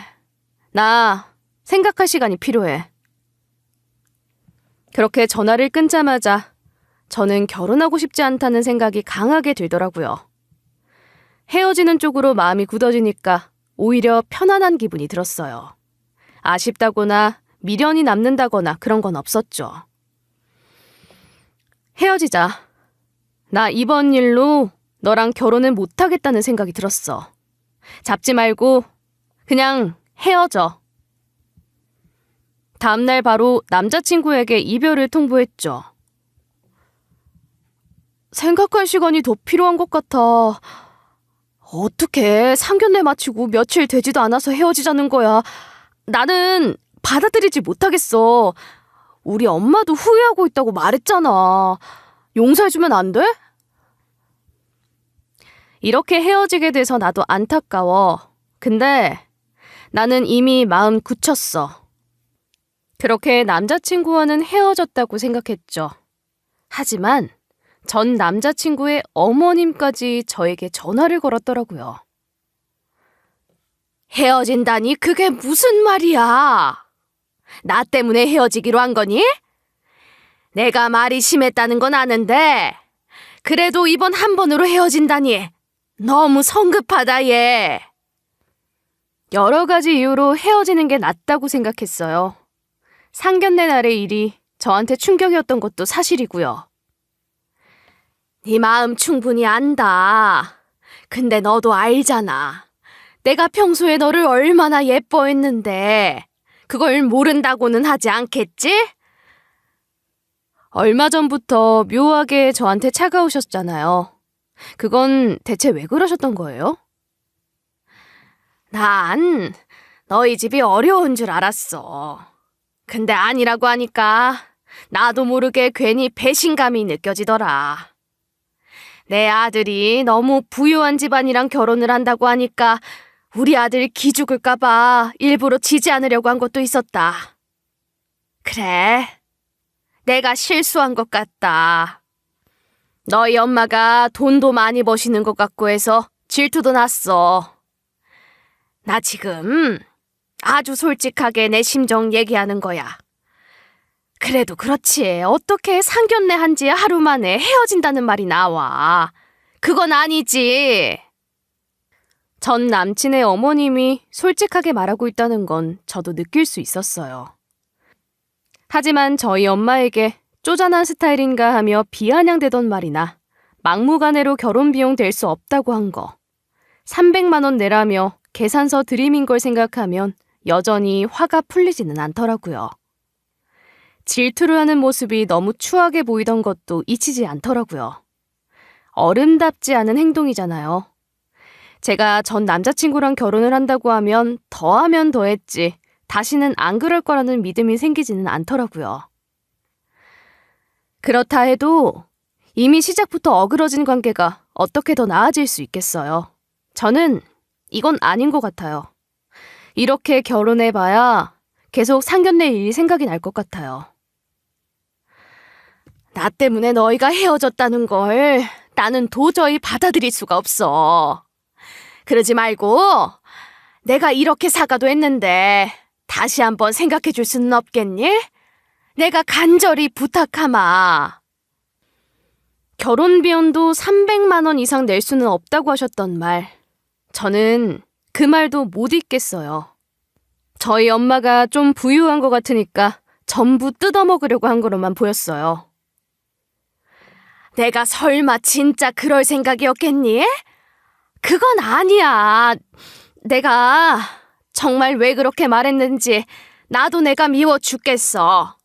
나 생각할 시간이 필요해. 그렇게 전화를 끊자마자 저는 결혼하고 싶지 않다는 생각이 강하게 들더라고요. 헤어지는 쪽으로 마음이 굳어지니까 오히려 편안한 기분이 들었어요. 아쉽다거나 미련이 남는다거나 그런 건 없었죠. 헤어지자. 나 이번 일로 너랑 결혼은 못하겠다는 생각이 들었어. 잡지 말고 그냥 헤어져. 다음날 바로 남자친구에게 이별을 통보했죠. 생각할 시간이 더 필요한 것 같아. 어떻게 상견례 마치고 며칠 되지도 않아서 헤어지자는 거야. 나는 받아들이지 못하겠어. 우리 엄마도 후회하고 있다고 말했잖아. 용서해주면 안 돼? 이렇게 헤어지게 돼서 나도 안타까워. 근데 나는 이미 마음 굳혔어. 그렇게 남자친구와는 헤어졌다고 생각했죠. 하지만 전 남자친구의 어머님까지 저에게 전화를 걸었더라고요. 헤어진다니 그게 무슨 말이야? 나 때문에 헤어지기로 한 거니? 내가 말이 심했다는 건 아는데 그래도 이번 한 번으로 헤어진다니 너무 성급하다 얘. 여러 가지 이유로 헤어지는 게 낫다고 생각했어요. 상견례 날의 일이 저한테 충격이었던 것도 사실이고요. 네 마음 충분히 안다. 근데 너도 알잖아. 내가 평소에 너를 얼마나 예뻐했는데 그걸 모른다고는 하지 않겠지? 얼마 전부터 묘하게 저한테 차가우셨잖아요. 그건 대체 왜 그러셨던 거예요? 난 너희 집이 어려운 줄 알았어. 근데 아니라고 하니까 나도 모르게 괜히 배신감이 느껴지더라. 내 아들이 너무 부유한 집안이랑 결혼을 한다고 하니까 우리 아들 기죽을까봐 일부러 지지 않으려고 한 것도 있었다. 그래, 내가 실수한 것 같다. 너희 엄마가 돈도 많이 버시는 것 같고 해서 질투도 났어. 나 지금 아주 솔직하게 내 심정 얘기하는 거야. 그래도 그렇지. 어떻게 상견례 한 지 하루 만에 헤어진다는 말이 나와. 그건 아니지. 전 남친의 어머님이 솔직하게 말하고 있다는 건 저도 느낄 수 있었어요. 하지만 저희 엄마에게 쪼잔한 스타일인가 하며 비아냥대던 말이나 막무가내로 결혼 비용 될 수 없다고 한 거, 300만 원 내라며 계산서 들이민 걸 생각하면 여전히 화가 풀리지는 않더라고요. 질투를 하는 모습이 너무 추하게 보이던 것도 잊히지 않더라고요. 어른답지 않은 행동이잖아요. 제가 전 남자친구랑 결혼을 한다고 하면 더하면 더했지 다시는 안 그럴 거라는 믿음이 생기지는 않더라고요. 그렇다 해도 이미 시작부터 어그러진 관계가 어떻게 더 나아질 수 있겠어요. 저는 이건 아닌 것 같아요. 이렇게 결혼해봐야 계속 상견례 일이 생각이 날 것 같아요. 나 때문에 너희가 헤어졌다는 걸 나는 도저히 받아들일 수가 없어. 그러지 말고 내가 이렇게 사과도 했는데 다시 한번 생각해 줄 수는 없겠니? 내가 간절히 부탁하마. 결혼 비용도 300만 원 이상 낼 수는 없다고 하셨던 말. 저는 그 말도 못 잊겠어요. 저희 엄마가 좀 부유한 것 같으니까 전부 뜯어먹으려고 한 거로만 보였어요. 내가 설마 진짜 그럴 생각이었겠니? 그건 아니야. 내가 정말 왜 그렇게 말했는지 나도 내가 미워 죽겠어.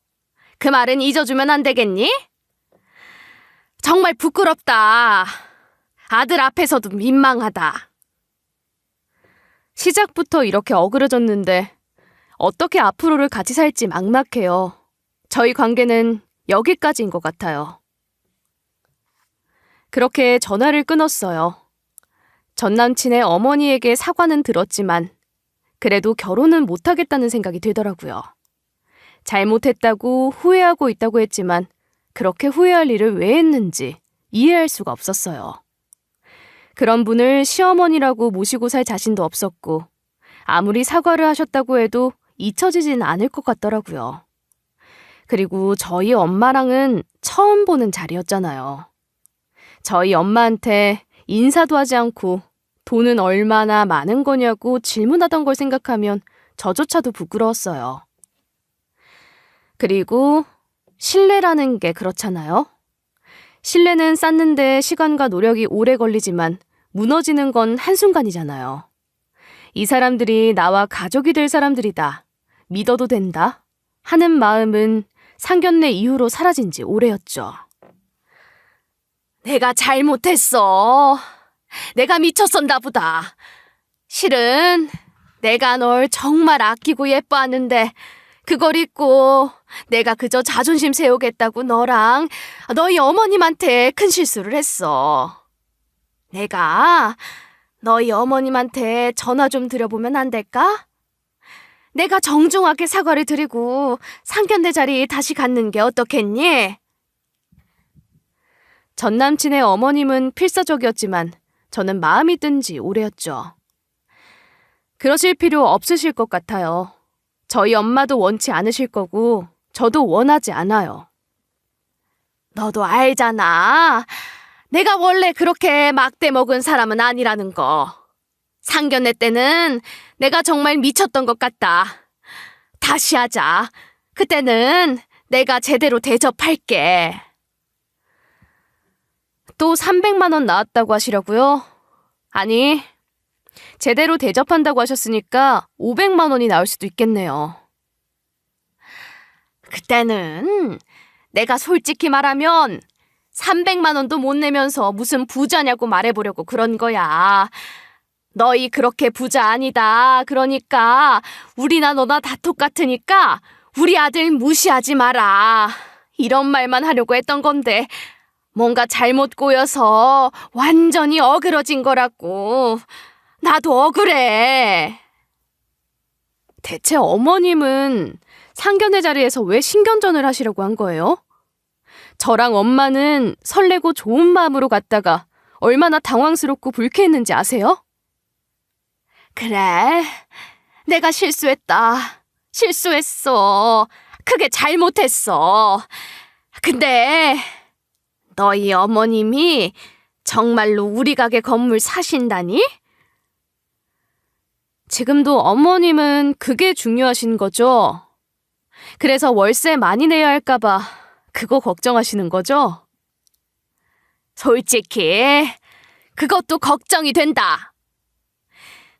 그 말은 잊어주면 안 되겠니? 정말 부끄럽다. 아들 앞에서도 민망하다. 시작부터 이렇게 어그러졌는데 어떻게 앞으로를 같이 살지 막막해요. 저희 관계는 여기까지인 것 같아요. 그렇게 전화를 끊었어요. 전 남친의 어머니에게 사과는 들었지만 그래도 결혼은 못하겠다는 생각이 들더라고요. 잘못했다고 후회하고 있다고 했지만 그렇게 후회할 일을 왜 했는지 이해할 수가 없었어요. 그런 분을 시어머니라고 모시고 살 자신도 없었고 아무리 사과를 하셨다고 해도 잊혀지진 않을 것 같더라고요. 그리고 저희 엄마랑은 처음 보는 자리였잖아요. 저희 엄마한테 인사도 하지 않고 돈은 얼마나 많은 거냐고 질문하던 걸 생각하면 저조차도 부끄러웠어요. 그리고 신뢰라는 게 그렇잖아요. 신뢰는 쌓는데 시간과 노력이 오래 걸리지만 무너지는 건 한순간이잖아요. 이 사람들이 나와 가족이 될 사람들이다. 믿어도 된다. 하는 마음은 상견례 이후로 사라진 지 오래였죠. 내가 잘못했어. 내가 미쳤었나 보다. 실은 내가 널 정말 아끼고 예뻐하는데 그걸 잊고 내가 그저 자존심 세우겠다고 너랑 너희 어머님한테 큰 실수를 했어. 내가 너희 어머님한테 전화 좀 드려보면 안 될까? 내가 정중하게 사과를 드리고 상견례 자리 다시 갖는 게 어떻겠니? 전 남친의 어머님은 필사적이었지만 저는 마음이 뜬 지 오래였죠. 그러실 필요 없으실 것 같아요. 저희 엄마도 원치 않으실 거고 저도 원하지 않아요. 너도 알잖아. 내가 원래 그렇게 막대 먹은 사람은 아니라는 거. 상견례 때는 내가 정말 미쳤던 것 같다. 다시 하자. 그때는 내가 제대로 대접할게. 또 300만 원 나왔다고 하시려고요? 아니, 제대로 대접한다고 하셨으니까 500만 원이 나올 수도 있겠네요. 그때는 내가 솔직히 말하면 300만 원도 못 내면서 무슨 부자냐고 말해보려고 그런 거야. 너희 그렇게 부자 아니다. 그러니까 우리나 너나 다 똑같으니까 우리 아들 무시하지 마라. 이런 말만 하려고 했던 건데 뭔가 잘못 꼬여서 완전히 어그러진 거라고. 나도 억울해. 대체 어머님은 상견례 자리에서 왜 신경전을 하시려고 한 거예요? 저랑 엄마는 설레고 좋은 마음으로 갔다가 얼마나 당황스럽고 불쾌했는지 아세요? 그래, 내가 실수했다. 실수했어. 크게 잘못했어. 근데 너희 어머님이 정말로 우리 가게 건물 사신다니? 지금도 어머님은 그게 중요하신 거죠? 그래서 월세 많이 내야 할까봐 그거 걱정하시는 거죠? 솔직히 그것도 걱정이 된다.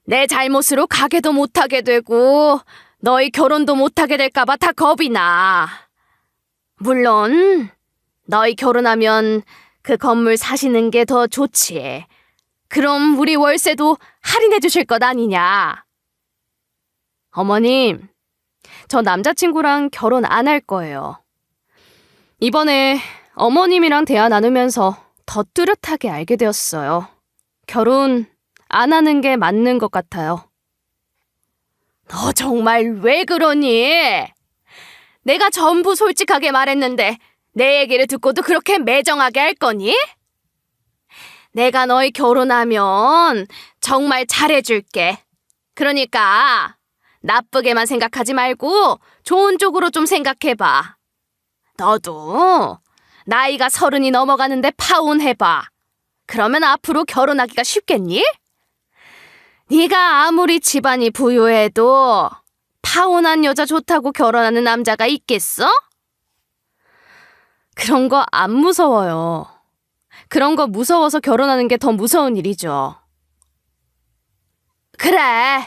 내 잘못으로 가게도 못하게 되고 너희 결혼도 못하게 될까봐 다 겁이 나. 물론 너희 결혼하면 그 건물 사시는 게 더 좋지. 그럼 우리 월세도 할인해 주실 것 아니냐? 어머님, 저 남자친구랑 결혼 안 할 거예요. 이번에 어머님이랑 대화 나누면서 더 뚜렷하게 알게 되었어요. 결혼 안 하는 게 맞는 것 같아요. 너 정말 왜 그러니? 내가 전부 솔직하게 말했는데 내 얘기를 듣고도 그렇게 매정하게 할 거니? 내가 너희 결혼하면 정말 잘해줄게. 그러니까 나쁘게만 생각하지 말고 좋은 쪽으로 좀 생각해봐. 너도 나이가 30이 넘어가는데 파혼해봐. 그러면 앞으로 결혼하기가 쉽겠니? 네가 아무리 집안이 부유해도 파혼한 여자 좋다고 결혼하는 남자가 있겠어? 그런 거 안 무서워요. 그런 거 무서워서 결혼하는 게 더 무서운 일이죠. 그래,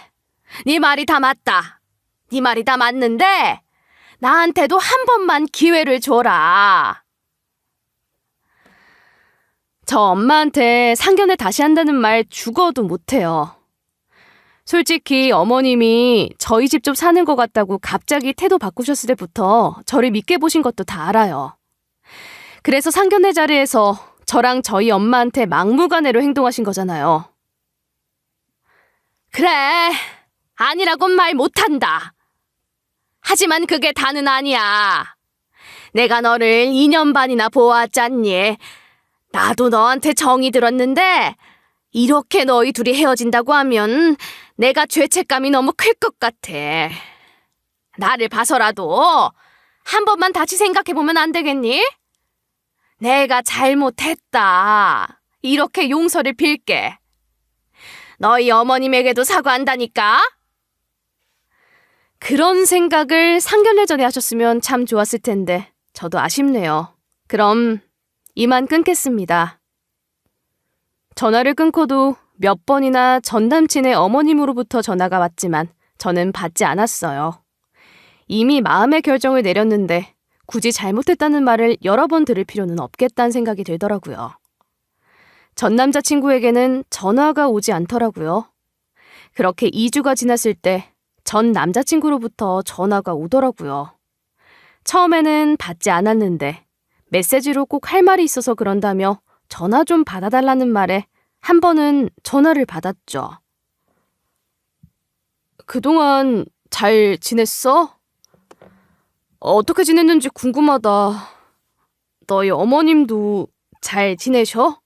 네 말이 다 맞다. 네 말이 다 맞는데 나한테도 한 번만 기회를 줘라. 저 엄마한테 상견례 다시 한다는 말 죽어도 못해요. 솔직히 어머님이 저희 집 좀 사는 것 같다고 갑자기 태도 바꾸셨을 때부터 저를 믿게 보신 것도 다 알아요. 그래서 상견례 자리에서 저랑 저희 엄마한테 막무가내로 행동하신 거잖아요. 그래, 아니라곤 말 못한다. 하지만 그게 다는 아니야. 내가 너를 2년 반이나 보아왔잖니. 나도 너한테 정이 들었는데 이렇게 너희 둘이 헤어진다고 하면 내가 죄책감이 너무 클 것 같아. 나를 봐서라도 한 번만 다시 생각해보면 안 되겠니? 내가 잘못했다. 이렇게 용서를 빌게. 너희 어머님에게도 사과한다니까? 그런 생각을 상견례 전에 하셨으면 참 좋았을 텐데 저도 아쉽네요. 그럼 이만 끊겠습니다. 전화를 끊고도 몇 번이나 전 남친의 어머님으로부터 전화가 왔지만 저는 받지 않았어요. 이미 마음의 결정을 내렸는데 굳이 잘못했다는 말을 여러 번 들을 필요는 없겠다는 생각이 들더라고요. 전 남자친구에게는 전화가 오지 않더라고요. 그렇게 2주가 지났을 때 전 남자친구로부터 전화가 오더라고요. 처음에는 받지 않았는데 메시지로 꼭 할 말이 있어서 그런다며 전화 좀 받아달라는 말에 한 번은 전화를 받았죠. 그동안 잘 지냈어? 어떻게 지냈는지 궁금하다. 너희 어머님도 잘 지내셔?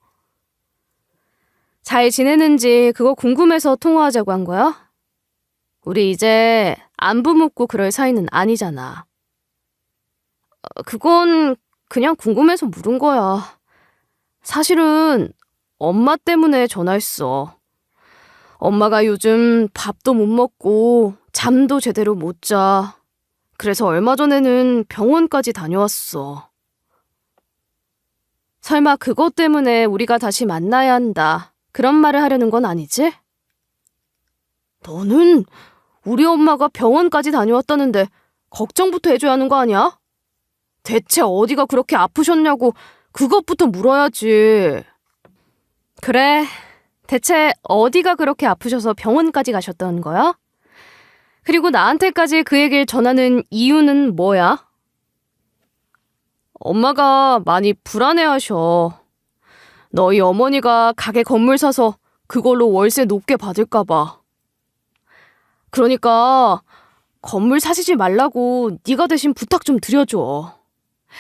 잘 지내는지 그거 궁금해서 통화하자고 한 거야? 우리 이제 안부 묻고 그럴 사이는 아니잖아. 그건 그냥 궁금해서 물은 거야. 사실은 엄마 때문에 전화했어. 엄마가 요즘 밥도 못 먹고 잠도 제대로 못 자. 그래서 얼마 전에는 병원까지 다녀왔어. 설마 그것 때문에 우리가 다시 만나야 한다. 그런 말을 하려는 건 아니지? 너는 우리 엄마가 병원까지 다녀왔다는데 걱정부터 해줘야 하는 거 아니야? 대체 어디가 그렇게 아프셨냐고 그것부터 물어야지. 그래, 대체 어디가 그렇게 아프셔서 병원까지 가셨던 거야? 그리고 나한테까지 그 얘기를 전하는 이유는 뭐야? 엄마가 많이 불안해하셔. 너희 어머니가 가게 건물 사서 그걸로 월세 높게 받을까 봐. 그러니까 건물 사시지 말라고 네가 대신 부탁 좀 드려줘.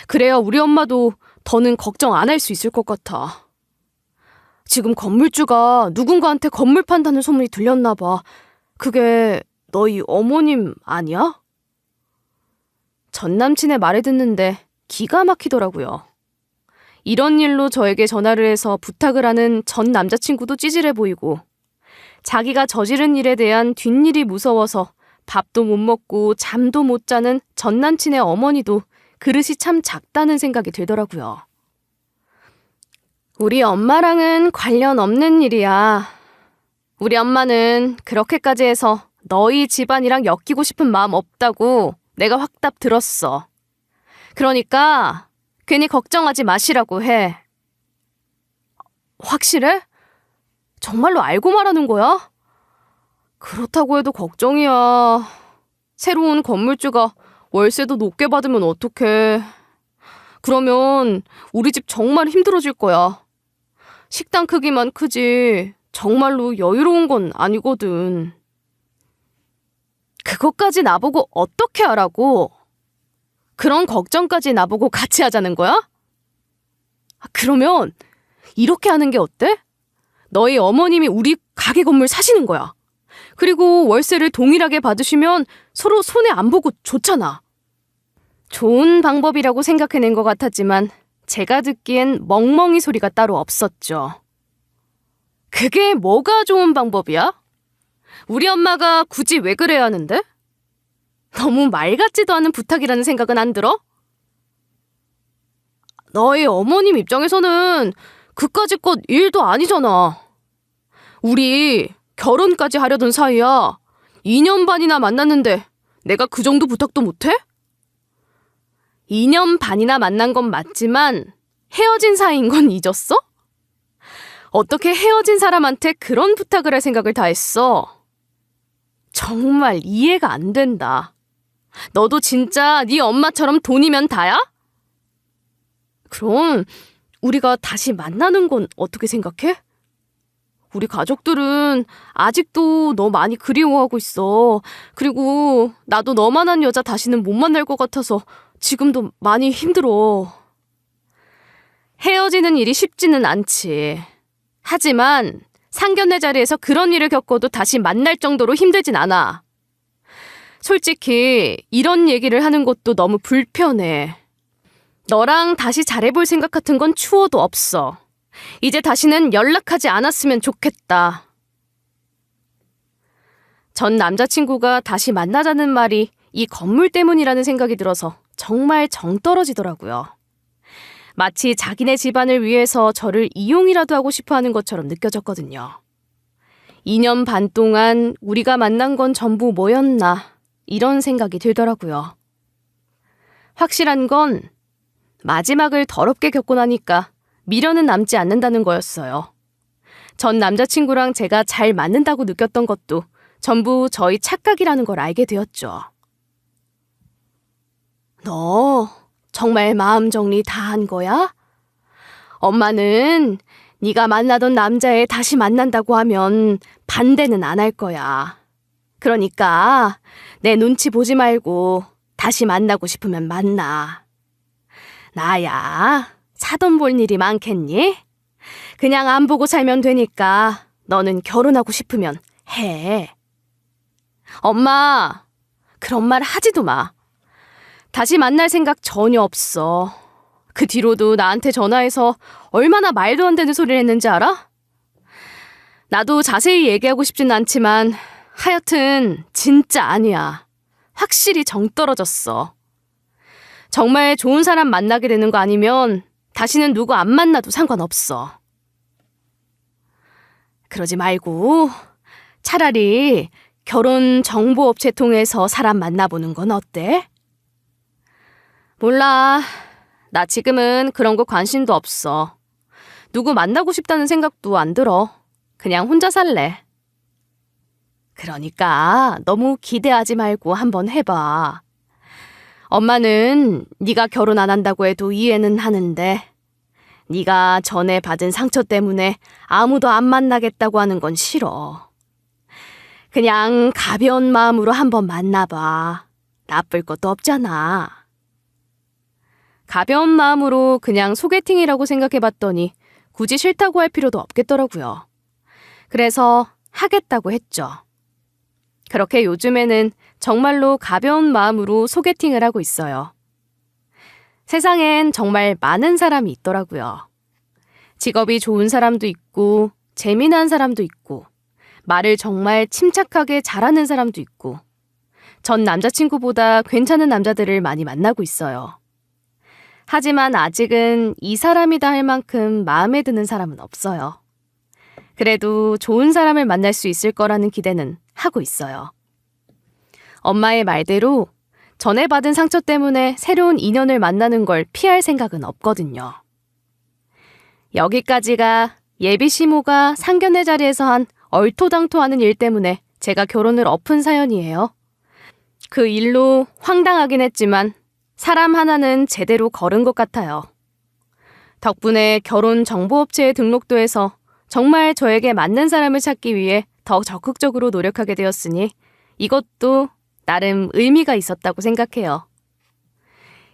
그래야 우리 엄마도 더는 걱정 안 할 수 있을 것 같아. 지금 건물주가 누군가한테 건물 판다는 소문이 들렸나 봐. 그게 너희 어머님 아니야? 전 남친의 말을 듣는데 기가 막히더라고요. 이런 일로 저에게 전화를 해서 부탁을 하는 전 남자친구도 찌질해 보이고 자기가 저지른 일에 대한 뒷일이 무서워서 밥도 못 먹고 잠도 못 자는 전 남친의 어머니도 그릇이 참 작다는 생각이 들더라고요. 우리 엄마랑은 관련 없는 일이야. 우리 엄마는 그렇게까지 해서 너희 집안이랑 엮이고 싶은 마음 없다고 내가 확답 들었어. 그러니까 괜히 걱정하지 마시라고 해. 확실해? 정말로 알고 말하는 거야? 그렇다고 해도 걱정이야. 새로운 건물주가 월세도 높게 받으면 어떡해. 그러면 우리 집 정말 힘들어질 거야. 식당 크기만 크지 정말로 여유로운 건 아니거든. 그것까지 나보고 어떻게 하라고? 그런 걱정까지 나보고 같이 하자는 거야? 그러면 이렇게 하는 게 어때? 너희 어머님이 우리 가게 건물 사시는 거야. 그리고 월세를 동일하게 받으시면 서로 손해 안 보고 좋잖아. 좋은 방법이라고 생각해낸 것 같았지만 제가 듣기엔 멍멍이 소리가 따로 없었죠. 그게 뭐가 좋은 방법이야? 우리 엄마가 굳이 왜 그래야 하는데? 너무 말 같지도 않은 부탁이라는 생각은 안 들어? 너희 어머님 입장에서는 그까짓 것 일도 아니잖아. 우리 결혼까지 하려던 사이야. 2년 반이나 만났는데 내가 그 정도 부탁도 못해? 2년 반이나 만난 건 맞지만 헤어진 사이인 건 잊었어? 어떻게 헤어진 사람한테 그런 부탁을 할 생각을 다 했어? 정말 이해가 안 된다. 너도 진짜 네 엄마처럼 돈이면 다야? 그럼 우리가 다시 만나는 건 어떻게 생각해? 우리 가족들은 아직도 너 많이 그리워하고 있어. 그리고 나도 너만한 여자 다시는 못 만날 것 같아서 지금도 많이 힘들어. 헤어지는 일이 쉽지는 않지. 하지만 상견례 자리에서 그런 일을 겪어도 다시 만날 정도로 힘들진 않아. 솔직히 이런 얘기를 하는 것도 너무 불편해. 너랑 다시 잘해볼 생각 같은 건 추워도 없어. 이제 다시는 연락하지 않았으면 좋겠다. 전 남자친구가 다시 만나자는 말이 이 건물 때문이라는 생각이 들어서 정말 정 떨어지더라고요. 마치 자기네 집안을 위해서 저를 이용이라도 하고 싶어 하는 것처럼 느껴졌거든요. 2년 반 동안 우리가 만난 건 전부 뭐였나 이런 생각이 들더라고요. 확실한 건 마지막을 더럽게 겪고 나니까 미련은 남지 않는다는 거였어요. 전 남자친구랑 제가 잘 맞는다고 느꼈던 것도 전부 저희 착각이라는 걸 알게 되었죠. 너 정말 마음 정리 다 한 거야? 엄마는 네가 만나던 남자애 다시 만난다고 하면 반대는 안 할 거야. 그러니까 내 눈치 보지 말고 다시 만나고 싶으면 만나. 나야 사돈 볼 일이 많겠니? 그냥 안 보고 살면 되니까 너는 결혼하고 싶으면 해. 엄마, 그런 말 하지도 마. 다시 만날 생각 전혀 없어. 그 뒤로도 나한테 전화해서 얼마나 말도 안 되는 소리를 했는지 알아? 나도 자세히 얘기하고 싶진 않지만 하여튼 진짜 아니야. 확실히 정 떨어졌어. 정말 좋은 사람 만나게 되는 거 아니면 다시는 누구 안 만나도 상관없어. 그러지 말고 차라리 결혼 정보업체 통해서 사람 만나보는 건 어때? 몰라. 나 지금은 그런 거 관심도 없어. 누구 만나고 싶다는 생각도 안 들어. 그냥 혼자 살래. 그러니까 너무 기대하지 말고 한번 해봐. 엄마는 네가 결혼 안 한다고 해도 이해는 하는데 네가 전에 받은 상처 때문에 아무도 안 만나겠다고 하는 건 싫어. 그냥 가벼운 마음으로 한번 만나봐. 나쁠 것도 없잖아. 가벼운 마음으로 그냥 소개팅이라고 생각해봤더니 굳이 싫다고 할 필요도 없겠더라고요. 그래서 하겠다고 했죠. 그렇게 요즘에는 정말로 가벼운 마음으로 소개팅을 하고 있어요. 세상엔 정말 많은 사람이 있더라고요. 직업이 좋은 사람도 있고, 재미난 사람도 있고, 말을 정말 침착하게 잘하는 사람도 있고, 전 남자친구보다 괜찮은 남자들을 많이 만나고 있어요. 하지만 아직은 이 사람이다 할 만큼 마음에 드는 사람은 없어요. 그래도 좋은 사람을 만날 수 있을 거라는 기대는 하고 있어요. 엄마의 말대로 전에 받은 상처 때문에 새로운 인연을 만나는 걸 피할 생각은 없거든요. 여기까지가 예비 시모가 상견례 자리에서 한 얼토당토하는 일 때문에 제가 결혼을 엎은 사연이에요. 그 일로 황당하긴 했지만 사람 하나는 제대로 걸은 것 같아요. 덕분에 결혼 정보업체에 등록도 해서 정말 저에게 맞는 사람을 찾기 위해 더 적극적으로 노력하게 되었으니 이것도 나름 의미가 있었다고 생각해요.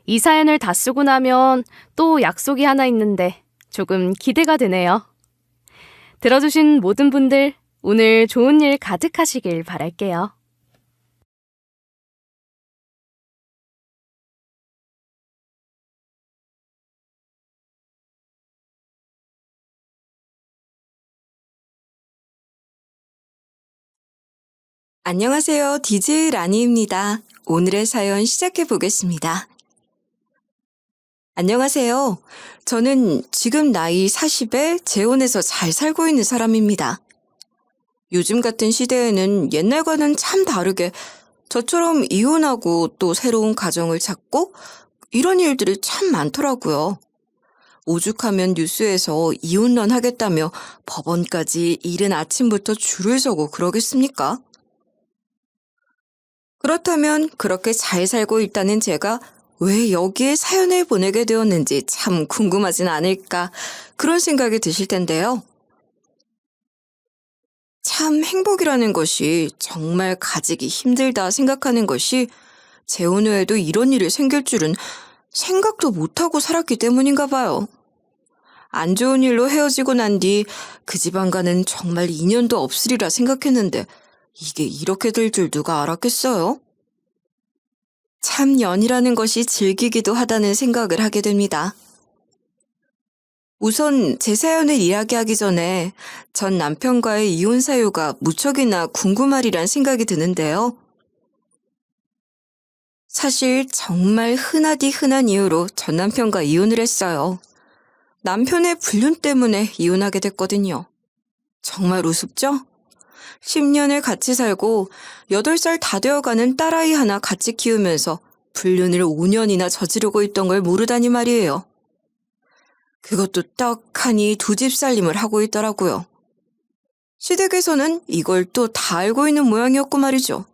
이 사연을 다 쓰고 나면 또 약속이 하나 있는데 조금 기대가 되네요. 들어주신 모든 분들 오늘 좋은 일 가득하시길 바랄게요. 안녕하세요. DJ 라니입니다. 오늘의 사연 시작해 보겠습니다. 안녕하세요. 저는 지금 나이 40에 재혼해서 잘 살고 있는 사람입니다. 요즘 같은 시대에는 옛날과는 참 다르게 저처럼 이혼하고 또 새로운 가정을 찾고 이런 일들이 참 많더라고요. 오죽하면 뉴스에서 이혼론 하겠다며 법원까지 이른 아침부터 줄을 서고 그러겠습니까? 그렇다면 그렇게 잘 살고 있다는 제가 왜 여기에 사연을 보내게 되었는지 참 궁금하진 않을까 그런 생각이 드실 텐데요. 참 행복이라는 것이 정말 가지기 힘들다 생각하는 것이 재혼 후에도 이런 일이 생길 줄은 생각도 못하고 살았기 때문인가 봐요. 안 좋은 일로 헤어지고 난 뒤 그 집안과는 정말 인연도 없으리라 생각했는데 이게 이렇게 될 줄 누가 알았겠어요? 참 연이라는 것이 즐기기도 하다는 생각을 하게 됩니다. 우선 제 사연을 이야기하기 전에 전 남편과의 이혼 사유가 무척이나 궁금하리란 생각이 드는데요. 사실 정말 흔하디 흔한 이유로 전 남편과 이혼을 했어요. 남편의 불륜 때문에 이혼하게 됐거든요. 정말 우습죠? 10년을 같이 살고 8살 다 되어가는 딸아이 하나 같이 키우면서 불륜을 5년이나 저지르고 있던 걸 모르다니 말이에요. 그것도 떡하니 두 집 살림을 하고 있더라고요. 시댁에서는 이걸 또 다 알고 있는 모양이었고 말이죠.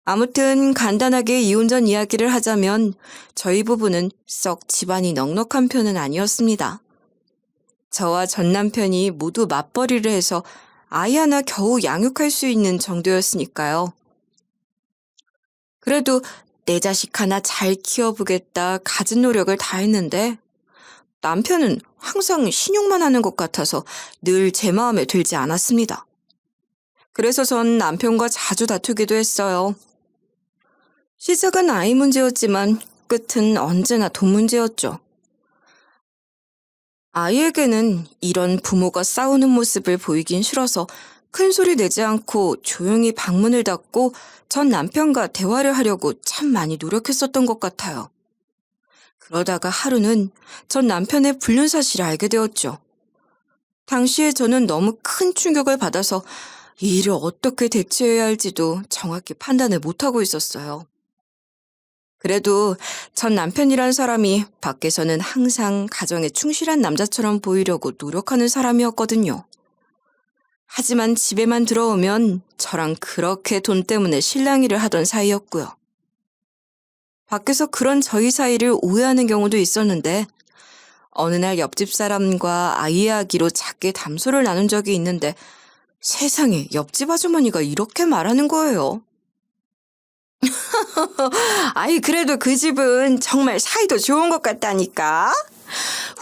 아무튼 간단하게 이혼 전 이야기를 하자면 저희 부부는 썩 집안이 넉넉한 편은 아니었습니다. 저와 전 남편이 모두 맞벌이를 해서 아이 하나 겨우 양육할 수 있는 정도였으니까요. 그래도 내 자식 하나 잘 키워보겠다 갖은 노력을 다했는데 남편은 항상 신용만 하는 것 같아서 늘 제 마음에 들지 않았습니다. 그래서 전 남편과 자주 다투기도 했어요. 시작은 아이 문제였지만 끝은 언제나 돈 문제였죠. 아이에게는 이런 부모가 싸우는 모습을 보이긴 싫어서 큰 소리 내지 않고 조용히 방문을 닫고 전 남편과 대화를 하려고 참 많이 노력했었던 것 같아요. 그러다가 하루는 전 남편의 불륜 사실을 알게 되었죠. 당시에 저는 너무 큰 충격을 받아서 이 일을 어떻게 대처해야 할지도 정확히 판단을 못하고 있었어요. 그래도 전 남편이란 사람이 밖에서는 항상 가정에 충실한 남자처럼 보이려고 노력하는 사람이었거든요. 하지만 집에만 들어오면 저랑 그렇게 돈 때문에 실랑이를 하던 사이였고요. 밖에서 그런 저희 사이를 오해하는 경우도 있었는데 어느 날 옆집 사람과 아이 이야기로 작게 담소를 나눈 적이 있는데 세상에 옆집 아주머니가 이렇게 말하는 거예요. 아이 그래도 그 집은 정말 사이도 좋은 것 같다니까.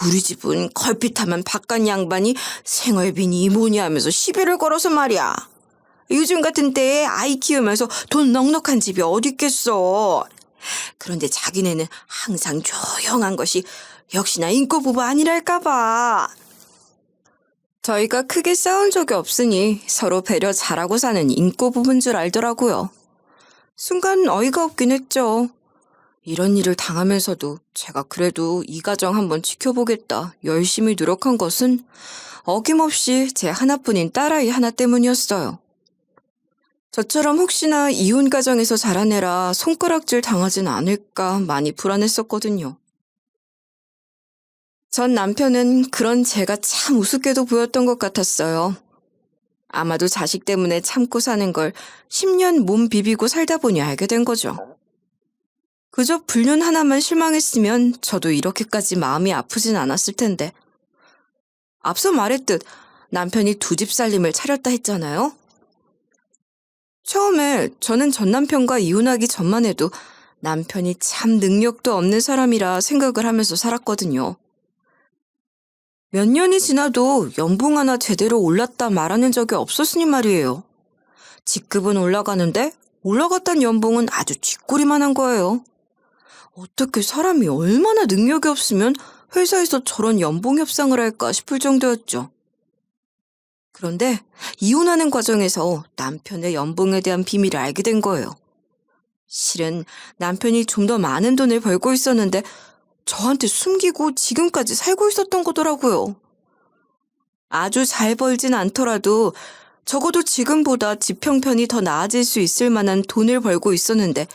우리 집은 걸핏하면 바깥 양반이 생활비니 뭐니 하면서 시비를 걸어서 말이야. 요즘 같은 때에 아이 키우면서 돈 넉넉한 집이 어디 있겠어. 그런데 자기네는 항상 조용한 것이 역시나 인꼬부부 아니랄까 봐. 저희가 크게 싸운 적이 없으니 서로 배려 잘하고 사는 인꼬부부인 줄 알더라고요. 순간 어이가 없긴 했죠. 이런 일을 당하면서도 제가 그래도 이 가정 한번 지켜보겠다 열심히 노력한 것은 어김없이 제 하나뿐인 딸아이 하나 때문이었어요. 저처럼 혹시나 이혼 가정에서 자란 애라 손가락질 당하진 않을까 많이 불안했었거든요. 전 남편은 그런 제가 참 우습게도 보였던 것 같았어요. 아마도 자식 때문에 참고 사는 걸 10년 몸 비비고 살다 보니 알게 된 거죠. 그저 불륜 하나만 실망했으면 저도 이렇게까지 마음이 아프진 않았을 텐데. 앞서 말했듯 남편이 두 집 살림을 차렸다 했잖아요. 처음에 저는 전 남편과 이혼하기 전만 해도 남편이 참 능력도 없는 사람이라 생각을 하면서 살았거든요. 몇 년이 지나도 연봉 하나 제대로 올랐다 말하는 적이 없었으니 말이에요. 직급은 올라가는데 올라갔단 연봉은 아주 쥐꼬리만 한 거예요. 어떻게 사람이 얼마나 능력이 없으면 회사에서 저런 연봉 협상을 할까 싶을 정도였죠. 그런데 이혼하는 과정에서 남편의 연봉에 대한 비밀을 알게 된 거예요. 실은 남편이 좀 더 많은 돈을 벌고 있었는데 저한테 숨기고 지금까지 살고 있었던 거더라고요. 아주 잘 벌진 않더라도 적어도 지금보다 집 형편이 더 나아질 수 있을 만한 돈을 벌고 있었는데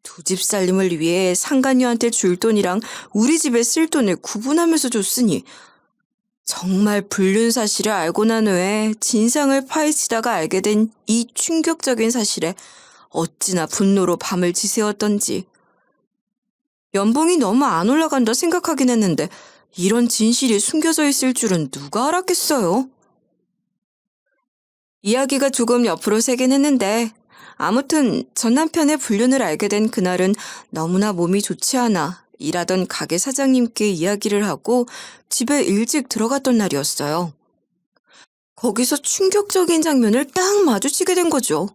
두 집 살림을 위해 상간녀한테 줄 돈이랑 우리 집에 쓸 돈을 구분하면서 줬으니 정말 불륜 사실을 알고 난 후에 진상을 파헤치다가 알게 된 이 충격적인 사실에 어찌나 분노로 밤을 지새웠던지. 연봉이 너무 안 올라간다 생각하긴 했는데 이런 진실이 숨겨져 있을 줄은 누가 알았겠어요? 이야기가 조금 옆으로 새긴 했는데 아무튼 전 남편의 불륜을 알게 된 그날은 너무나 몸이 좋지 않아 일하던 가게 사장님께 이야기를 하고 집에 일찍 들어갔던 날이었어요. 거기서 충격적인 장면을 딱 마주치게 된 거죠.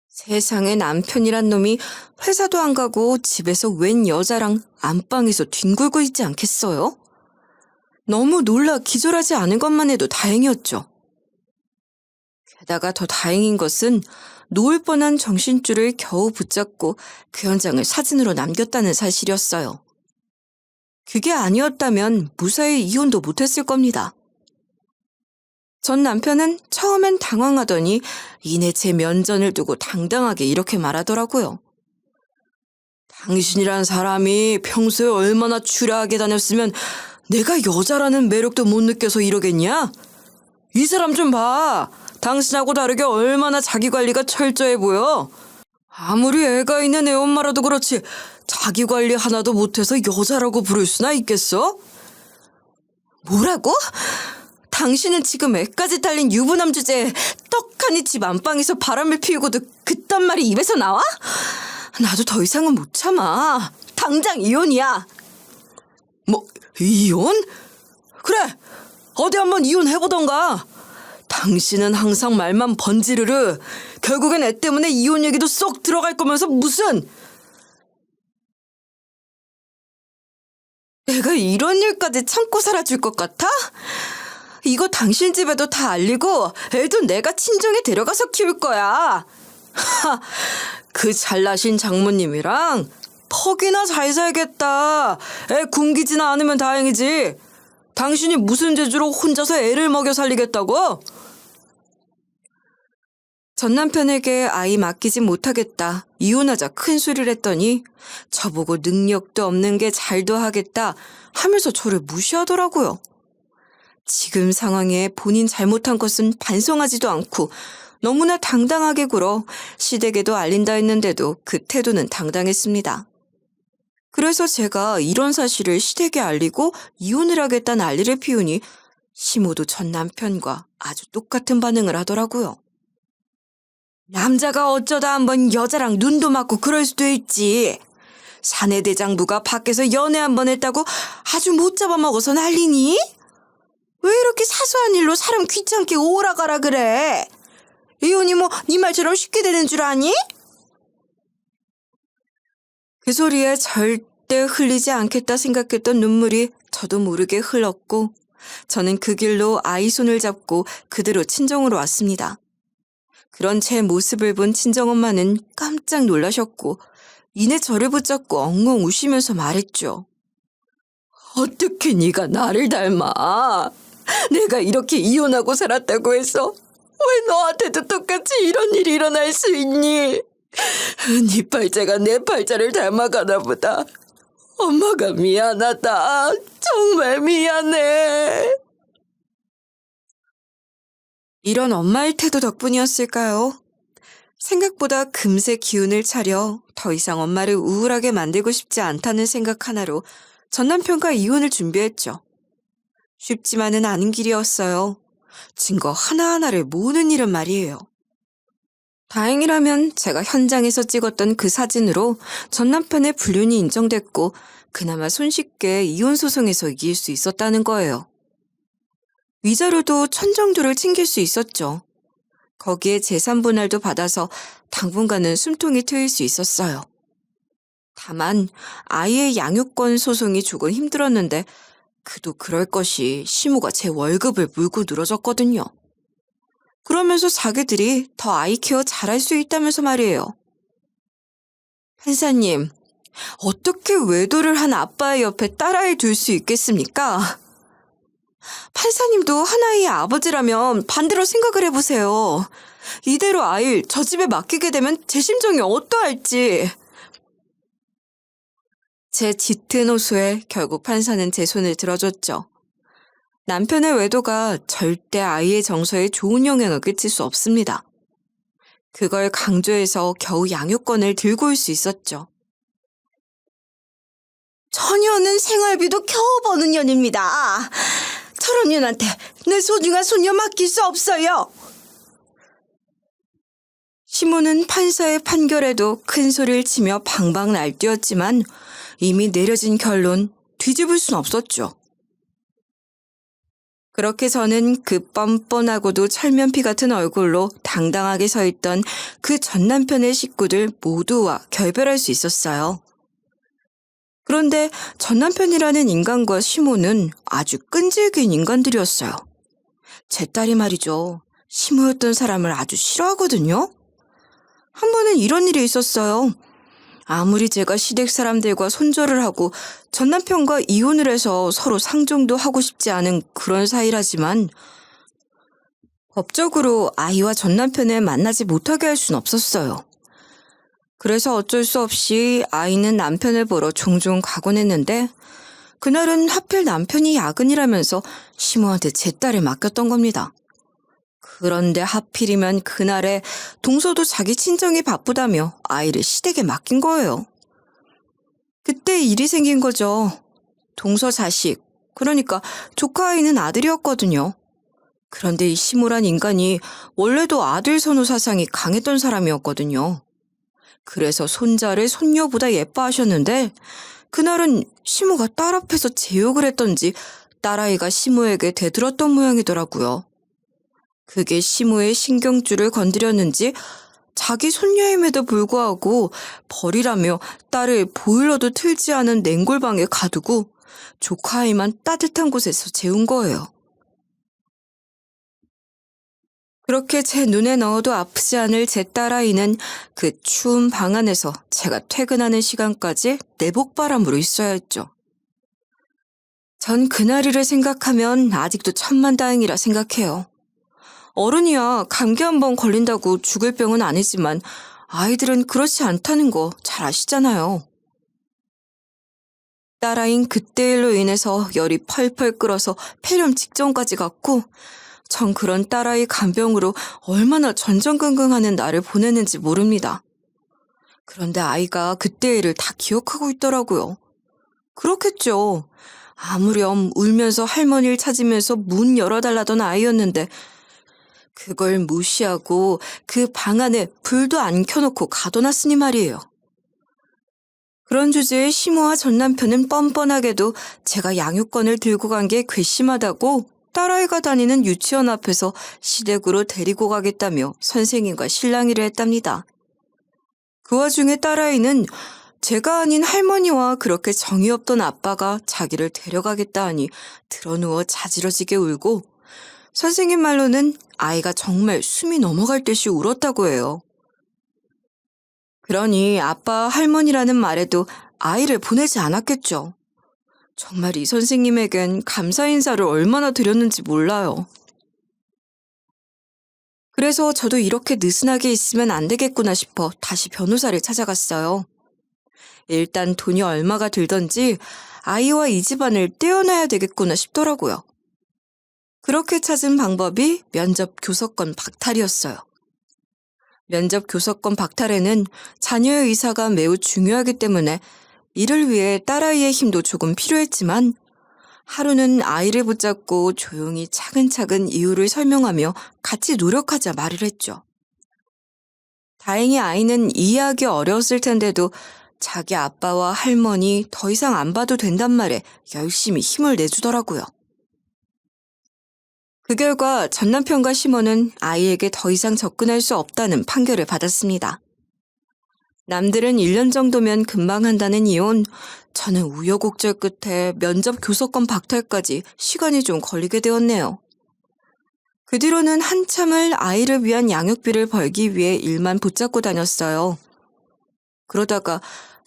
세상에 남편이란 놈이 회사도 안 가고 집에서 웬 여자랑 안방에서 뒹굴고 있지 않겠어요? 너무 놀라 기절하지 않은 것만 해도 다행이었죠. 게다가 더 다행인 것은 놓을 뻔한 정신줄을 겨우 붙잡고 그 현장을 사진으로 남겼다는 사실이었어요. 그게 아니었다면 무사히 이혼도 못했을 겁니다. 전 남편은 처음엔 당황하더니 이내 제 면전을 두고 당당하게 이렇게 말하더라고요. 당신이란 사람이 평소에 얼마나 추라하게 다녔으면 내가 여자라는 매력도 못 느껴서 이러겠냐? 이 사람 좀 봐. 당신하고 다르게 얼마나 자기관리가 철저해 보여. 아무리 애가 있는 애 엄마라도 그렇지 자기관리 하나도 못해서 여자라고 부를 수나 있겠어? 뭐라고? 당신은 지금 애까지 딸린 유부남 주제에 떡하니 집 안방에서 바람을 피우고도 그딴 말이 입에서 나와? 나도 더 이상은 못 참아. 당장 이혼이야. 뭐, 이혼? 그래, 어디 한번 이혼해보던가. 당신은 항상 말만 번지르르. 결국엔 애 때문에 이혼 얘기도 쏙 들어갈 거면서 무슨... 내가 이런 일까지 참고 살아줄 것 같아? 이거 당신 집에도 다 알리고 애도 내가 친정에 데려가서 키울 거야. 그 잘나신 장모님이랑 퍽이나 잘 살겠다. 애 굶기지나 않으면 다행이지. 당신이 무슨 재주로 혼자서 애를 먹여 살리겠다고? 전 남편에게 아이 맡기지 못하겠다. 이혼하자 큰 소리를 했더니 저보고 능력도 없는 게 잘도 하겠다 하면서 저를 무시하더라고요. 지금 상황에 본인 잘못한 것은 반성하지도 않고 너무나 당당하게 굴어 시댁에도 알린다 했는데도 그 태도는 당당했습니다. 그래서 제가 이런 사실을 시댁에 알리고 이혼을 하겠다 난리를 피우니 시모도 전 남편과 아주 똑같은 반응을 하더라고요. 남자가 어쩌다 한번 여자랑 눈도 맞고 그럴 수도 있지. 사내 대장부가 밖에서 연애 한번 했다고 아주 못 잡아먹어서 난리니? 왜 이렇게 사소한 일로 사람 귀찮게 오라가라 그래? 이혼이 뭐 네 말처럼 쉽게 되는 줄 아니? 그 소리에 절대 흘리지 않겠다 생각했던 눈물이 저도 모르게 흘렀고 저는 그 길로 아이 손을 잡고 그대로 친정으로 왔습니다. 그런 제 모습을 본 친정엄마는 깜짝 놀라셨고 이내 저를 붙잡고 엉엉 우시면서 말했죠. 어떻게 네가 나를 닮아? 내가 이렇게 이혼하고 살았다고 해서 왜 너한테도 똑같이 이런 일이 일어날 수 있니? 네 팔자가 내 팔자를 닮아가나 보다. 엄마가 미안하다. 정말 미안해. 이런 엄마의 태도 덕분이었을까요? 생각보다 금세 기운을 차려 더 이상 엄마를 우울하게 만들고 싶지 않다는 생각 하나로 전 남편과 이혼을 준비했죠. 쉽지만은 않은 길이었어요. 증거 하나하나를 모으는 일은 말이에요. 다행이라면 제가 현장에서 찍었던 그 사진으로 전 남편의 불륜이 인정됐고 그나마 손쉽게 이혼 소송에서 이길 수 있었다는 거예요. 위자료도 1,000 정도를 챙길 수 있었죠. 거기에 재산 분할도 받아서 당분간은 숨통이 트일 수 있었어요. 다만 아이의 양육권 소송이 조금 힘들었는데 그도 그럴 것이 시모가 제 월급을 물고 늘어졌거든요. 그러면서 자기들이 더 아이 케어 잘할 수 있다면서 말이에요. 판사님, 어떻게 외도를 한 아빠의 옆에 딸아이 둘 수 있겠습니까? 판사님도 하나의 아버지라면 반대로 생각을 해보세요. 이대로 아이를 저 집에 맡기게 되면 제 심정이 어떠할지. 제 짙은 호소에 결국 판사는 제 손을 들어줬죠. 남편의 외도가 절대 아이의 정서에 좋은 영향을 끼칠 수 없습니다. 그걸 강조해서 겨우 양육권을 들고 올 수 있었죠. 처녀는 생활비도 겨우 버는 년입니다. 저런 년한테 내 소중한 소녀 맡길 수 없어요. 시모는 판사의 판결에도 큰 소리를 치며 방방 날뛰었지만 이미 내려진 결론 뒤집을 순 없었죠. 그렇게 저는 그 뻔뻔하고도 철면피 같은 얼굴로 당당하게 서 있던 그 전 남편의 식구들 모두와 결별할 수 있었어요. 그런데 전 남편이라는 인간과 시모는 아주 끈질긴 인간들이었어요. 제 딸이 말이죠. 시모였던 사람을 아주 싫어하거든요. 한 번은 이런 일이 있었어요. 아무리 제가 시댁 사람들과 손절을 하고 전 남편과 이혼을 해서 서로 상종도 하고 싶지 않은 그런 사이라지만 법적으로 아이와 전 남편을 만나지 못하게 할 순 없었어요. 그래서 어쩔 수 없이 아이는 남편을 보러 종종 가곤 했는데 그날은 하필 남편이 야근이라면서 시모한테 제 딸을 맡겼던 겁니다. 그런데 하필이면 그날에 동서도 자기 친정이 바쁘다며 아이를 시댁에 맡긴 거예요. 그때 일이 생긴 거죠. 동서 자식, 그러니까 조카 아이는 아들이었거든요. 그런데 이 시모란 인간이 원래도 아들 선호 사상이 강했던 사람이었거든요. 그래서 손자를 손녀보다 예뻐하셨는데 그날은 시모가 딸 앞에서 제욕을 했던지 딸아이가 시모에게 대들었던 모양이더라고요. 그게 시모의 신경줄을 건드렸는지 자기 손녀임에도 불구하고 버리라며 딸을 보일러도 틀지 않은 냉골방에 가두고 조카 아이만 따뜻한 곳에서 재운 거예요. 그렇게 제 눈에 넣어도 아프지 않을 제 딸아이는 그 추운 방 안에서 제가 퇴근하는 시간까지 내복바람으로 있어야 했죠. 전 그날이를 생각하면 아직도 천만다행이라 생각해요. 어른이야 감기 한 번 걸린다고 죽을 병은 아니지만 아이들은 그렇지 않다는 거 잘 아시잖아요. 딸아인 그때 일로 인해서 열이 펄펄 끓어서 폐렴 직전까지 갔고 전 그런 딸아이 간병으로 얼마나 전전긍긍하는 날을 보냈는지 모릅니다. 그런데 아이가 그때 일을 다 기억하고 있더라고요. 그렇겠죠. 아무렴 울면서 할머니를 찾으면서 문 열어달라던 아이였는데 그걸 무시하고 그 방 안에 불도 안 켜놓고 가둬놨으니 말이에요. 그런 주제에 시모와 전 남편은 뻔뻔하게도 제가 양육권을 들고 간 게 괘씸하다고 딸아이가 다니는 유치원 앞에서 시댁으로 데리고 가겠다며 선생님과 실랑이를 했답니다. 그 와중에 딸아이는 제가 아닌 할머니와 그렇게 정이 없던 아빠가 자기를 데려가겠다 하니 드러누워 자지러지게 울고 선생님 말로는 아이가 정말 숨이 넘어갈 듯이 울었다고 해요. 그러니 아빠 할머니라는 말에도 아이를 보내지 않았겠죠. 정말 이 선생님에겐 감사 인사를 얼마나 드렸는지 몰라요. 그래서 저도 이렇게 느슨하게 있으면 안 되겠구나 싶어 다시 변호사를 찾아갔어요. 일단 돈이 얼마가 들던지 아이와 이 집안을 떼어놔야 되겠구나 싶더라고요. 그렇게 찾은 방법이 면접 교섭권 박탈이었어요. 면접 교섭권 박탈에는 자녀의 의사가 매우 중요하기 때문에 이를 위해 딸아이의 힘도 조금 필요했지만 하루는 아이를 붙잡고 조용히 차근차근 이유를 설명하며 같이 노력하자 말을 했죠. 다행히 아이는 이해하기 어려웠을 텐데도 자기 아빠와 할머니 더 이상 안 봐도 된단 말에 열심히 힘을 내주더라고요. 그 결과 전 남편과 시모는 아이에게 더 이상 접근할 수 없다는 판결을 받았습니다. 남들은 1년 정도면 금방 한다는 이혼, 저는 우여곡절 끝에 면접 교섭권 박탈까지 시간이 좀 걸리게 되었네요. 그 뒤로는 한참을 아이를 위한 양육비를 벌기 위해 일만 붙잡고 다녔어요. 그러다가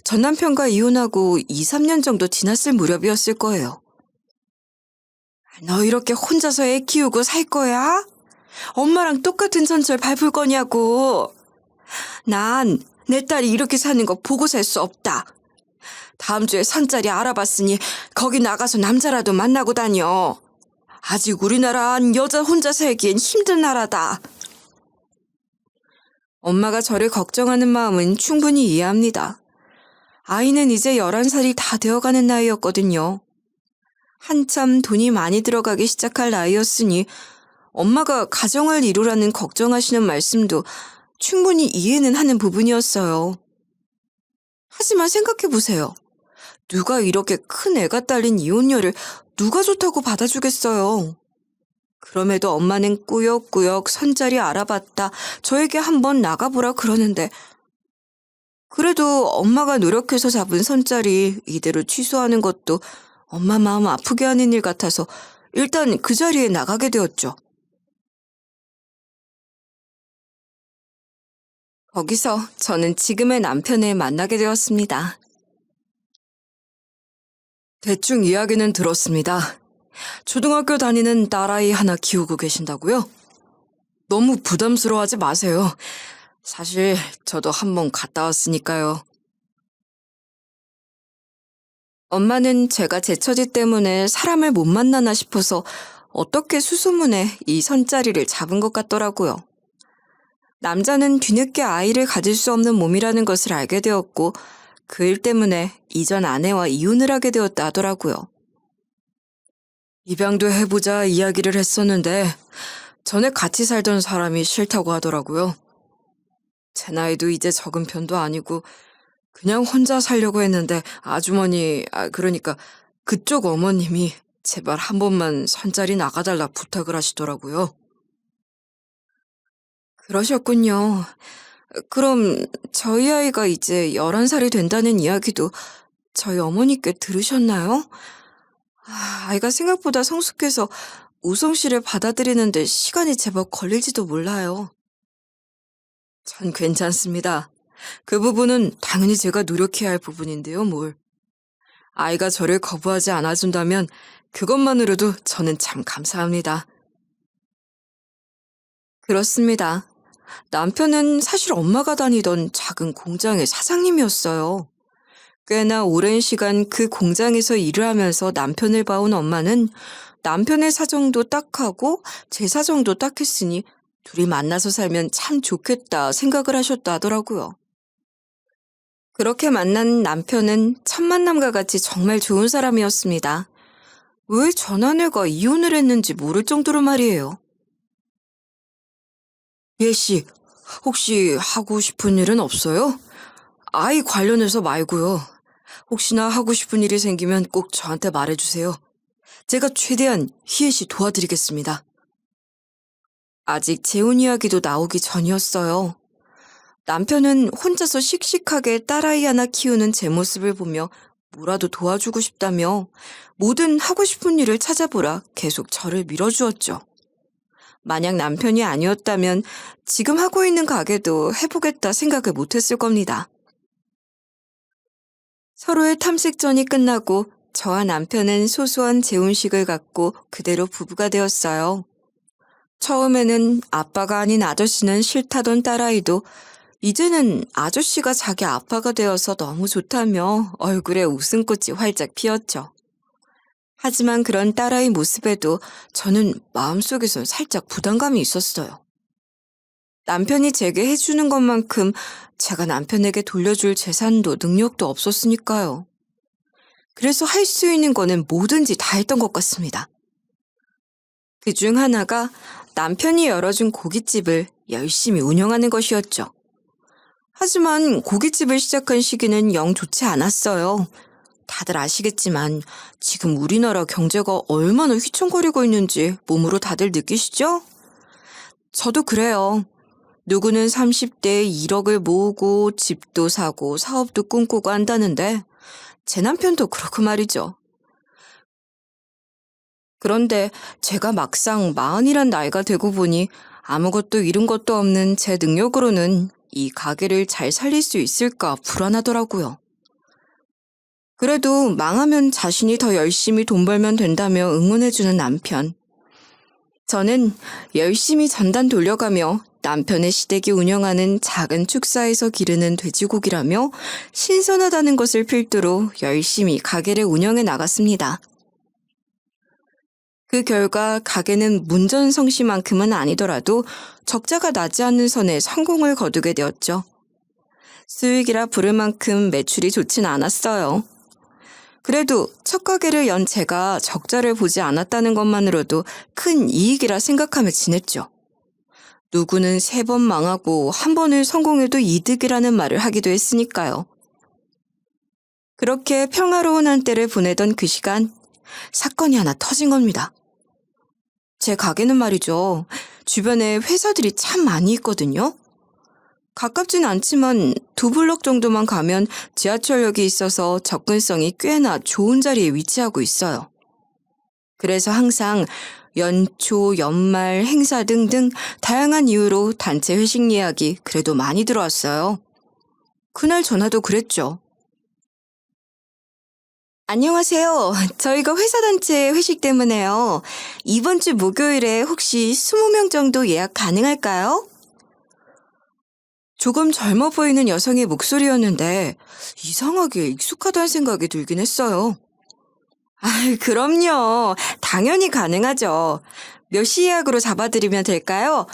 전 남편과 이혼하고 2, 3년 정도 지났을 무렵이었을 거예요. 너 이렇게 혼자서 애 키우고 살 거야? 엄마랑 똑같은 전철 밟을 거냐고. 난 내 딸이 이렇게 사는 거 보고 살 수 없다. 다음 주에 선자리 알아봤으니 거기 나가서 남자라도 만나고 다녀. 아직 우리나라는 여자 혼자 살기엔 힘든 나라다. 엄마가 저를 걱정하는 마음은 충분히 이해합니다. 아이는 이제 11살이 다 되어가는 나이였거든요. 한참 돈이 많이 들어가기 시작할 나이였으니 엄마가 가정을 이루라는 걱정하시는 말씀도 충분히 이해는 하는 부분이었어요. 하지만 생각해보세요. 누가 이렇게 큰 애가 딸린 이혼녀를 누가 좋다고 받아주겠어요. 그럼에도 엄마는 꾸역꾸역 선자리 알아봤다 저에게 한번 나가보라 그러는데 그래도 엄마가 노력해서 잡은 선자리 이대로 취소하는 것도 엄마 마음 아프게 하는 일 같아서 일단 그 자리에 나가게 되었죠. 거기서 저는 지금의 남편을 만나게 되었습니다. 대충 이야기는 들었습니다. 초등학교 다니는 딸아이 하나 키우고 계신다고요? 너무 부담스러워하지 마세요. 사실 저도 한번 갔다 왔으니까요. 엄마는 제가 제 처지 때문에 사람을 못 만나나 싶어서 어떻게 수소문에 이 선자리를 잡은 것 같더라고요. 남자는 뒤늦게 아이를 가질 수 없는 몸이라는 것을 알게 되었고 그 일 때문에 이전 아내와 이혼을 하게 되었다 하더라고요. 입양도 해보자 이야기를 했었는데 전에 같이 살던 사람이 싫다고 하더라고요. 제 나이도 이제 적은 편도 아니고 그냥 혼자 살려고 했는데 그러니까 그쪽 어머님이 제발 한 번만 선자리 나가달라 부탁을 하시더라고요. 그러셨군요. 그럼 저희 아이가 이제 11살이 된다는 이야기도 저희 어머니께 들으셨나요? 아이가 생각보다 성숙해서 우성 씨를 받아들이는데 시간이 제법 걸릴지도 몰라요. 전 괜찮습니다. 그 부분은 당연히 제가 노력해야 할 부분인데요, 뭘. 아이가 저를 거부하지 않아준다면 그것만으로도 저는 참 감사합니다. 그렇습니다. 남편은 사실 엄마가 다니던 작은 공장의 사장님이었어요. 꽤나 오랜 시간 그 공장에서 일을 하면서 남편을 봐온 엄마는 남편의 사정도 딱하고 제 사정도 딱했으니 둘이 만나서 살면 참 좋겠다 생각을 하셨다 하더라고요. 그렇게 만난 남편은 첫 만남과 같이 정말 좋은 사람이었습니다. 왜 전 아내가 이혼을 했는지 모를 정도로 말이에요. 예씨, 혹시 하고 싶은 일은 없어요? 아이 관련해서 말고요. 혹시나 하고 싶은 일이 생기면 꼭 저한테 말해주세요. 제가 최대한 희애씨 도와드리겠습니다. 아직 재혼 이야기도 나오기 전이었어요. 남편은 혼자서 씩씩하게 딸아이 하나 키우는 제 모습을 보며 뭐라도 도와주고 싶다며 뭐든 하고 싶은 일을 찾아보라 계속 저를 밀어주었죠. 만약 남편이 아니었다면 지금 하고 있는 가게도 해보겠다 생각을 못했을 겁니다. 서로의 탐색전이 끝나고 저와 남편은 소소한 재혼식을 갖고 그대로 부부가 되었어요. 처음에는 아빠가 아닌 아저씨는 싫다던 딸아이도 이제는 아저씨가 자기 아빠가 되어서 너무 좋다며 얼굴에 웃음꽃이 활짝 피었죠. 하지만 그런 딸아이 모습에도 저는 마음속에선 살짝 부담감이 있었어요. 남편이 제게 해주는 것만큼 제가 남편에게 돌려줄 재산도 능력도 없었으니까요. 그래서 할 수 있는 거는 뭐든지 다 했던 것 같습니다. 그중 하나가 남편이 열어준 고깃집을 열심히 운영하는 것이었죠. 하지만 고깃집을 시작한 시기는 영 좋지 않았어요. 다들 아시겠지만 지금 우리나라 경제가 얼마나 휘청거리고 있는지 몸으로 다들 느끼시죠? 저도 그래요. 누구는 30대에 1억을 모으고 집도 사고 사업도 꿈꾸고 한다는데 제 남편도 그렇고 말이죠. 그런데 제가 막상 40이란 나이가 되고 보니 아무것도 이룬 것도 없는 제 능력으로는 이 가게를 잘 살릴 수 있을까 불안하더라고요. 그래도 망하면 자신이 더 열심히 돈 벌면 된다며 응원해주는 남편. 저는 열심히 전단 돌려가며 남편의 시댁이 운영하는 작은 축사에서 기르는 돼지고기라며 신선하다는 것을 필두로 열심히 가게를 운영해 나갔습니다. 그 결과 가게는 문전성시만큼은 아니더라도 적자가 나지 않는 선에 성공을 거두게 되었죠. 수익이라 부를 만큼 매출이 좋진 않았어요. 그래도 첫 가게를 연 제가 적자를 보지 않았다는 것만으로도 큰 이익이라 생각하며 지냈죠. 누구는 3번 망하고 한 번을 성공해도 이득이라는 말을 하기도 했으니까요. 그렇게 평화로운 한때를 보내던 그 시간, 사건이 하나 터진 겁니다. 제 가게는 말이죠. 주변에 회사들이 참 많이 있거든요. 가깝진 않지만 2블럭 정도만 가면 지하철역이 있어서 접근성이 꽤나 좋은 자리에 위치하고 있어요. 그래서 항상 연초, 연말, 행사 등등 다양한 이유로 단체 회식 예약이 그래도 많이 들어왔어요. 그날 전화도 그랬죠. 안녕하세요. 저희가 회사 단체 회식 때문에요. 이번 주 목요일에 혹시 20명 정도 예약 가능할까요? 조금 젊어 보이는 여성의 목소리였는데 이상하게 익숙하다는 생각이 들긴 했어요. 그럼요. 당연히 가능하죠. 몇 시 예약으로 잡아드리면 될까요?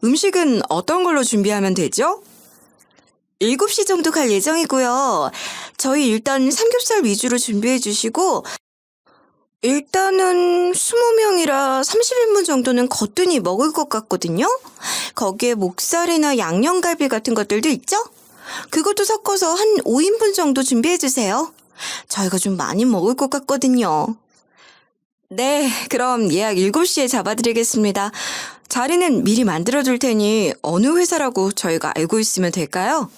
음식은 어떤 걸로 준비하면 되죠? 7시 정도 갈 예정이고요. 저희 일단 삼겹살 위주로 준비해 주시고 일단은 20명이라 30인분 정도는 거뜬히 먹을 것 같거든요. 거기에 목살이나 양념갈비 같은 것들도 있죠? 그것도 섞어서 한 5인분 정도 준비해주세요. 저희가 좀 많이 먹을 것 같거든요. 네, 그럼 예약 7시에 잡아드리겠습니다. 자리는 미리 만들어둘 테니 어느 회사라고 저희가 알고 있으면 될까요?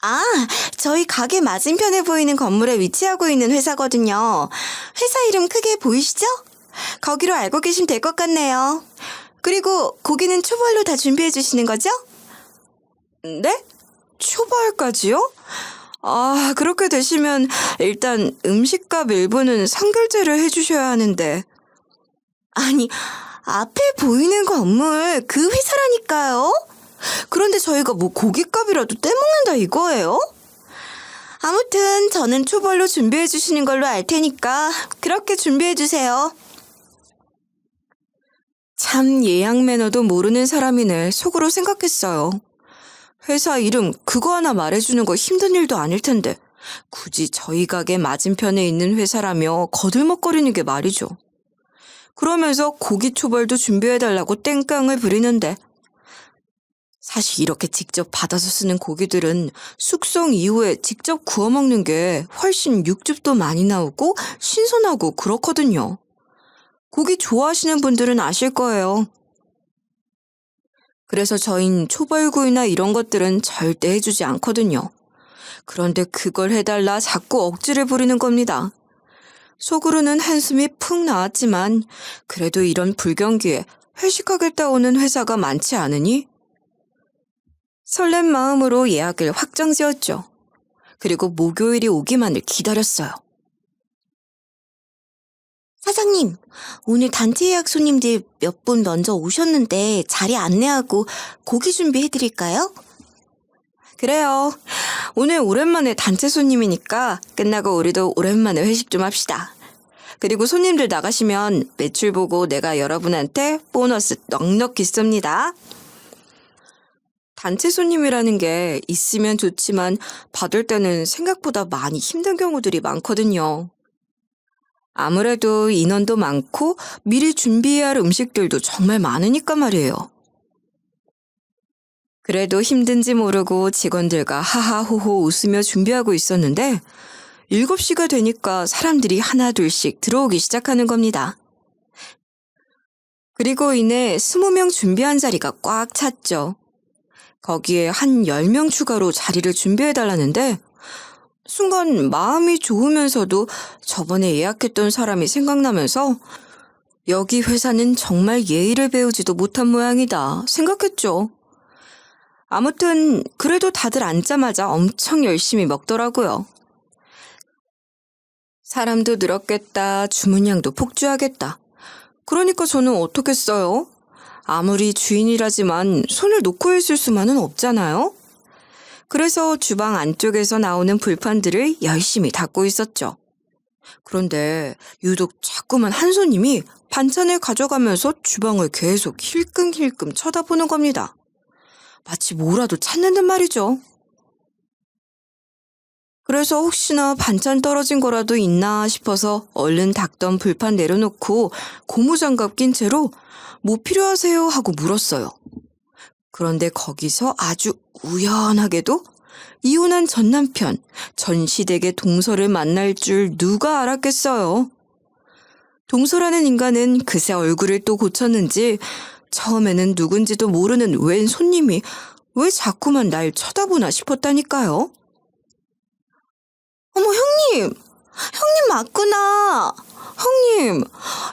아, 저희 가게 맞은편에 보이는 건물에 위치하고 있는 회사거든요. 회사 이름 크게 보이시죠? 거기로 알고 계시면 될 것 같네요. 그리고 고기는 초벌로 다 준비해 주시는 거죠? 네? 초벌까지요? 아, 그렇게 되시면 일단 음식값 일부는 선결제를 해주셔야 하는데. 아니, 앞에 보이는 건물 그 회사라니까요. 그런데 저희가 뭐 고깃값이라도 떼먹는다 이거예요? 아무튼 저는 초벌로 준비해 주시는 걸로 알 테니까 그렇게 준비해 주세요. 참 예약 매너도 모르는 사람이네 속으로 생각했어요. 회사 이름 그거 하나 말해주는 거 힘든 일도 아닐 텐데 굳이 저희 가게 맞은편에 있는 회사라며 거들먹거리는 게 말이죠. 그러면서 고기 초벌도 준비해달라고 땡깡을 부리는데 사실 이렇게 직접 받아서 쓰는 고기들은 숙성 이후에 직접 구워 먹는 게 훨씬 육즙도 많이 나오고 신선하고 그렇거든요. 고기 좋아하시는 분들은 아실 거예요. 그래서 저흰 초벌구이나 이런 것들은 절대 해주지 않거든요. 그런데 그걸 해달라 자꾸 억지를 부리는 겁니다. 속으로는 한숨이 푹 나왔지만 그래도 이런 불경기에 회식하겠다 오는 회사가 많지 않으니 설렘 마음으로 예약을 확정 지었죠. 그리고 목요일이 오기만을 기다렸어요. 사장님, 오늘 단체 예약 손님들 몇 분 먼저 오셨는데 자리 안내하고 고기 준비해드릴까요? 그래요. 오늘 오랜만에 단체 손님이니까 끝나고 우리도 오랜만에 회식 좀 합시다. 그리고 손님들 나가시면 매출 보고 내가 여러분한테 보너스 넉넉히 씁니다. 단체 손님이라는 게 있으면 좋지만 받을 때는 생각보다 많이 힘든 경우들이 많거든요. 아무래도 인원도 많고 미리 준비해야 할 음식들도 정말 많으니까 말이에요. 그래도 힘든지 모르고 직원들과 하하호호 웃으며 준비하고 있었는데 7시가 되니까 사람들이 하나 둘씩 들어오기 시작하는 겁니다. 그리고 이내 20명 준비한 자리가 꽉 찼죠. 거기에 한 10명 추가로 자리를 준비해달라는데 순간 마음이 좋으면서도 저번에 예약했던 사람이 생각나면서 여기 회사는 정말 예의를 배우지도 못한 모양이다 생각했죠. 아무튼 그래도 다들 앉자마자 엄청 열심히 먹더라고요. 사람도 늘었겠다, 주문량도 폭주하겠다. 그러니까 저는 어떻겠어요? 아무리 주인이라지만 손을 놓고 있을 수만은 없잖아요. 그래서 주방 안쪽에서 나오는 불판들을 열심히 닦고 있었죠. 그런데 유독 자꾸만 한 손님이 반찬을 가져가면서 주방을 계속 힐끔힐끔 쳐다보는 겁니다. 마치 뭐라도 찾는 말이죠. 그래서 혹시나 반찬 떨어진 거라도 있나 싶어서 얼른 닦던 불판 내려놓고 고무장갑 낀 채로 뭐 필요하세요 하고 물었어요. 그런데 거기서 아주 우연하게도 이혼한 전남편, 전시댁의 동서를 만날 줄 누가 알았겠어요. 동서라는 인간은 그새 얼굴을 또 고쳤는지 처음에는 누군지도 모르는 웬 손님이 왜 자꾸만 날 쳐다보나 싶었다니까요. 어머, 형님! 형님 맞구나! 형님,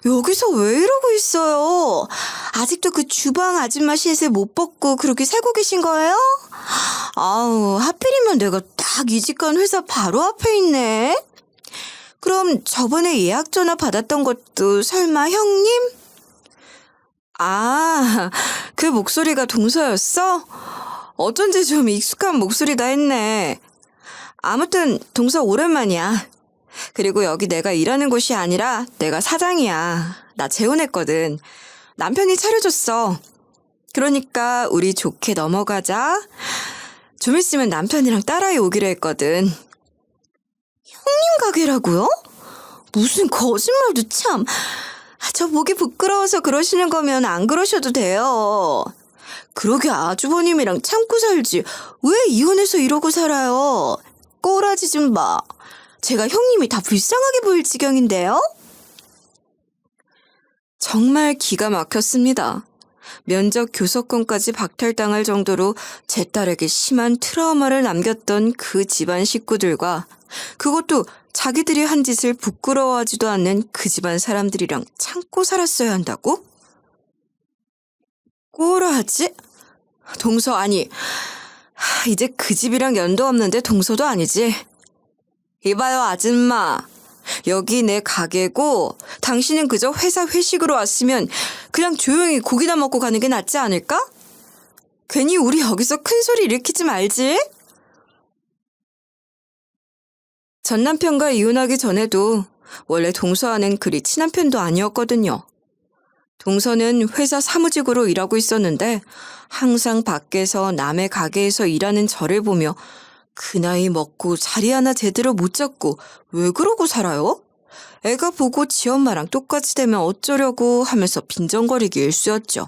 여기서 왜 이러고 있어요? 아직도 그 주방 아줌마 신세 못 벗고 그렇게 살고 계신 거예요? 아우, 하필이면 내가 딱 이직한 회사 바로 앞에 있네. 그럼 저번에 예약 전화 받았던 것도 설마 형님? 아, 그 목소리가 동서였어? 어쩐지 좀 익숙한 목소리다 했네. 아무튼 동서 오랜만이야. 그리고 여기 내가 일하는 곳이 아니라 내가 사장이야. 나 재혼했거든. 남편이 차려줬어. 그러니까 우리 좋게 넘어가자. 좀 있으면 남편이랑 딸아이 오기로 했거든. 형님 가게라고요? 무슨 거짓말도 참. 저 보기 부끄러워서 그러시는 거면 안 그러셔도 돼요. 그러게 아주버님이랑 참고 살지. 왜 이혼해서 이러고 살아요? 꼬라지 좀 마. 제가 형님이 다 불쌍하게 보일 지경인데요? 정말 기가 막혔습니다. 면접 교섭권까지 박탈당할 정도로 제 딸에게 심한 트라우마를 남겼던 그 집안 식구들과 그것도 자기들이 한 짓을 부끄러워하지도 않는 그 집안 사람들이랑 참고 살았어야 한다고? 꼬라지? 동서 아니, 이제 그 집이랑 연도 없는데 동서도 아니지. 이봐요 아줌마. 여기 내 가게고 당신은 그저 회사 회식으로 왔으면 그냥 조용히 고기나 먹고 가는 게 낫지 않을까? 괜히 우리 여기서 큰 소리 일으키지 말지. 전 남편과 이혼하기 전에도 원래 동서와는 그리 친한 편도 아니었거든요. 동서는 회사 사무직으로 일하고 있었는데 항상 밖에서 남의 가게에서 일하는 저를 보며 그 나이 먹고 자리 하나 제대로 못 잡고 왜 그러고 살아요? 애가 보고 지 엄마랑 똑같이 되면 어쩌려고 하면서 빈정거리기 일쑤였죠.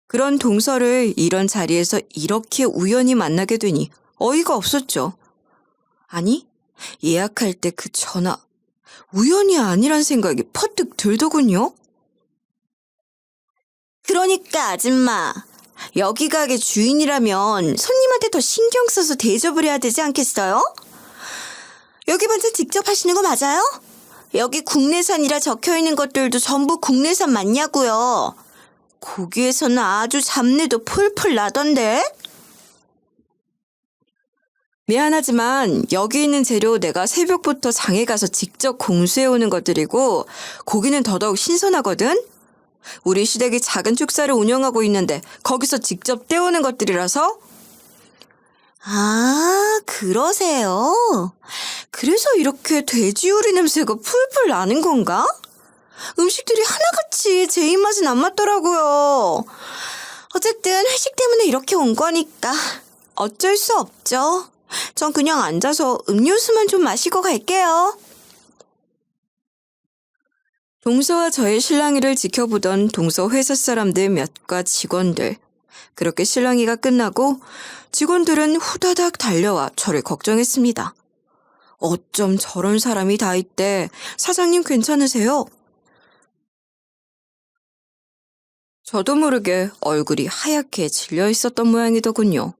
그런 동서를 이런 자리에서 이렇게 우연히 만나게 되니 어이가 없었죠. 아니, 예약할 때 그 전화, 우연이 아니란 생각이 퍼뜩 들더군요. 그러니까 아줌마, 여기 가게 주인이라면 손님한테 더 신경 써서 대접을 해야 되지 않겠어요? 여기 반찬 직접 하시는 거 맞아요? 여기 국내산이라 적혀있는 것들도 전부 국내산 맞냐고요. 고기에서는 아주 잡내도 폴폴 나던데? 미안하지만 여기 있는 재료 내가 새벽부터 장에 가서 직접 공수해오는 것들이고 고기는 더더욱 신선하거든? 우리 시댁이 작은 축사를 운영하고 있는데 거기서 직접 떼오는 것들이라서. 아, 그러세요? 그래서 이렇게 돼지 요리 냄새가 풀풀 나는 건가? 음식들이 하나같이 제 입맛은 안 맞더라고요. 어쨌든 회식 때문에 이렇게 온 거니까 어쩔 수 없죠. 전 그냥 앉아서 음료수만 좀 마시고 갈게요. 동서와 저의 실랑이를 지켜보던 동서 회사 사람들 몇과 직원들. 그렇게 실랑이가 끝나고 직원들은 후다닥 달려와 저를 걱정했습니다. 어쩜 저런 사람이 다 있대. 사장님 괜찮으세요? 저도 모르게 얼굴이 하얗게 질려 있었던 모양이더군요.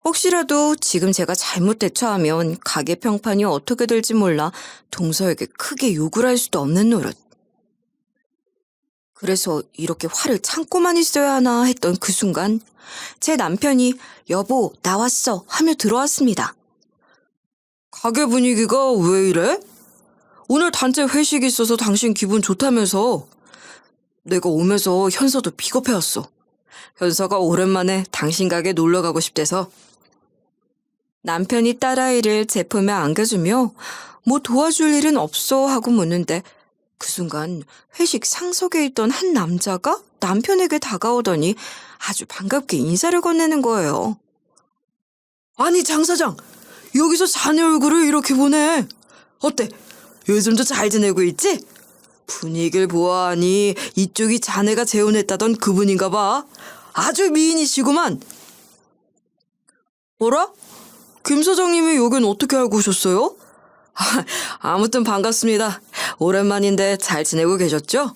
혹시라도 지금 제가 잘못 대처하면 가게 평판이 어떻게 될지 몰라 동서에게 크게 욕을 할 수도 없는 노릇. 그래서 이렇게 화를 참고만 있어야 하나 했던 그 순간 제 남편이 여보 나왔어 하며 들어왔습니다. 가게 분위기가 왜 이래? 오늘 단체 회식이 있어서 당신 기분 좋다면서. 내가 오면서 현서도 픽업해왔어. 현서가 오랜만에 당신 가게 놀러가고 싶대서. 남편이 딸아이를 제품에 안겨주며 뭐 도와줄 일은 없어 하고 묻는데 그 순간 회식 상석에 있던 한 남자가 남편에게 다가오더니 아주 반갑게 인사를 건네는 거예요. 아니 장 사장, 여기서 자네 얼굴을 이렇게 보네. 어때? 요즘도 잘 지내고 있지? 분위기를 보아하니 이쪽이 자네가 재혼했다던 그분인가 봐. 아주 미인이시구만. 뭐라? 김 사장님이 여긴 어떻게 알고 오셨어요? 아무튼 반갑습니다. 오랜만인데 잘 지내고 계셨죠?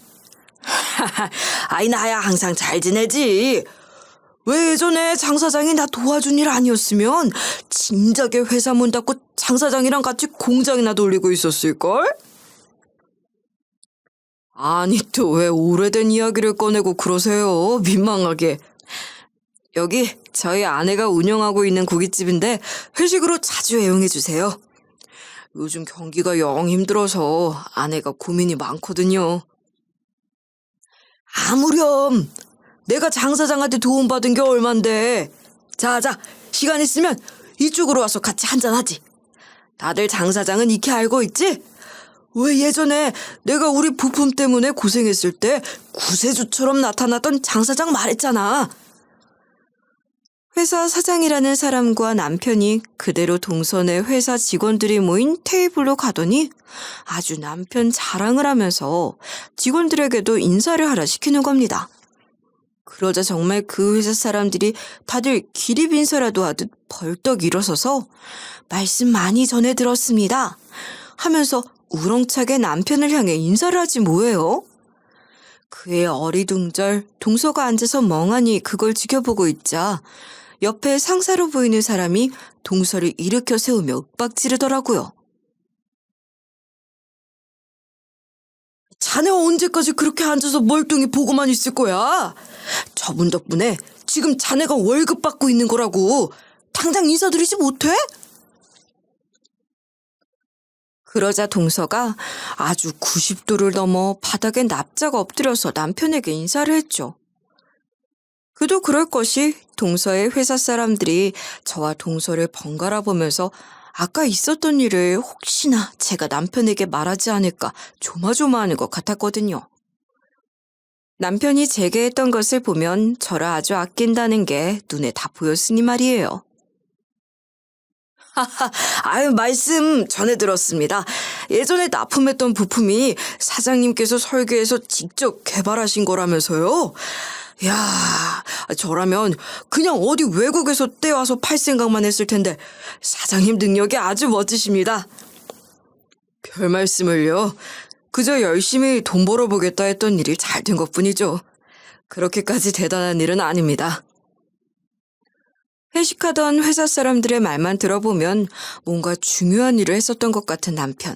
아이 나야 항상 잘 지내지. 왜 예전에 장 사장이 나 도와준 일 아니었으면 진작에 회사 문 닫고 장 사장이랑 같이 공장이나 돌리고 있었을걸? 아니 또 왜 오래된 이야기를 꺼내고 그러세요? 민망하게. 여기 저희 아내가 운영하고 있는 고깃집인데 회식으로 자주 애용해주세요. 요즘 경기가 영 힘들어서 아내가 고민이 많거든요. 아무렴. 내가 장 사장한테 도움받은 게 얼만데. 자자, 시간 있으면 이쪽으로 와서 같이 한잔하지. 다들 장 사장은 익히 알고 있지? 왜 예전에 내가 우리 부품 때문에 고생했을 때 구세주처럼 나타났던 장 사장 말했잖아. 회사 사장이라는 사람과 남편이 그대로 동선의 회사 직원들이 모인 테이블로 가더니 아주 남편 자랑을 하면서 직원들에게도 인사를 하라 시키는 겁니다. 그러자 정말 그 회사 사람들이 다들 기립인사라도 하듯 벌떡 일어서서 말씀 많이 전해 들었습니다 하면서 우렁차게 남편을 향해 인사를 하지 뭐예요? 그의 어리둥절 동서가 앉아서 멍하니 그걸 지켜보고 있자 옆에 상사로 보이는 사람이 동서를 일으켜 세우며 윽박지르더라고요. 자네가 언제까지 그렇게 앉아서 멀뚱히 보고만 있을 거야? 저분 덕분에 지금 자네가 월급 받고 있는 거라고. 당장 인사드리지 못해? 그러자 동서가 아주 90도를 넘어 바닥에 납작 엎드려서 남편에게 인사를 했죠. 그도 그럴 것이 동서의 회사 사람들이 저와 동서를 번갈아 보면서 아까 있었던 일을 혹시나 제가 남편에게 말하지 않을까 조마조마하는 것 같았거든요. 남편이 제게 했던 것을 보면 저를 아주 아낀다는 게 눈에 다 보였으니 말이에요. 아유, 말씀 전해 들었습니다. 예전에 납품했던 부품이 사장님께서 설계해서 직접 개발하신 거라면서요? 야, 저라면 그냥 어디 외국에서 떼와서 팔 생각만 했을 텐데 사장님 능력이 아주 멋지십니다. 별 말씀을요. 그저 열심히 돈 벌어보겠다 했던 일이 잘 된 것뿐이죠. 그렇게까지 대단한 일은 아닙니다. 회식하던 회사 사람들의 말만 들어보면 뭔가 중요한 일을 했었던 것 같은 남편.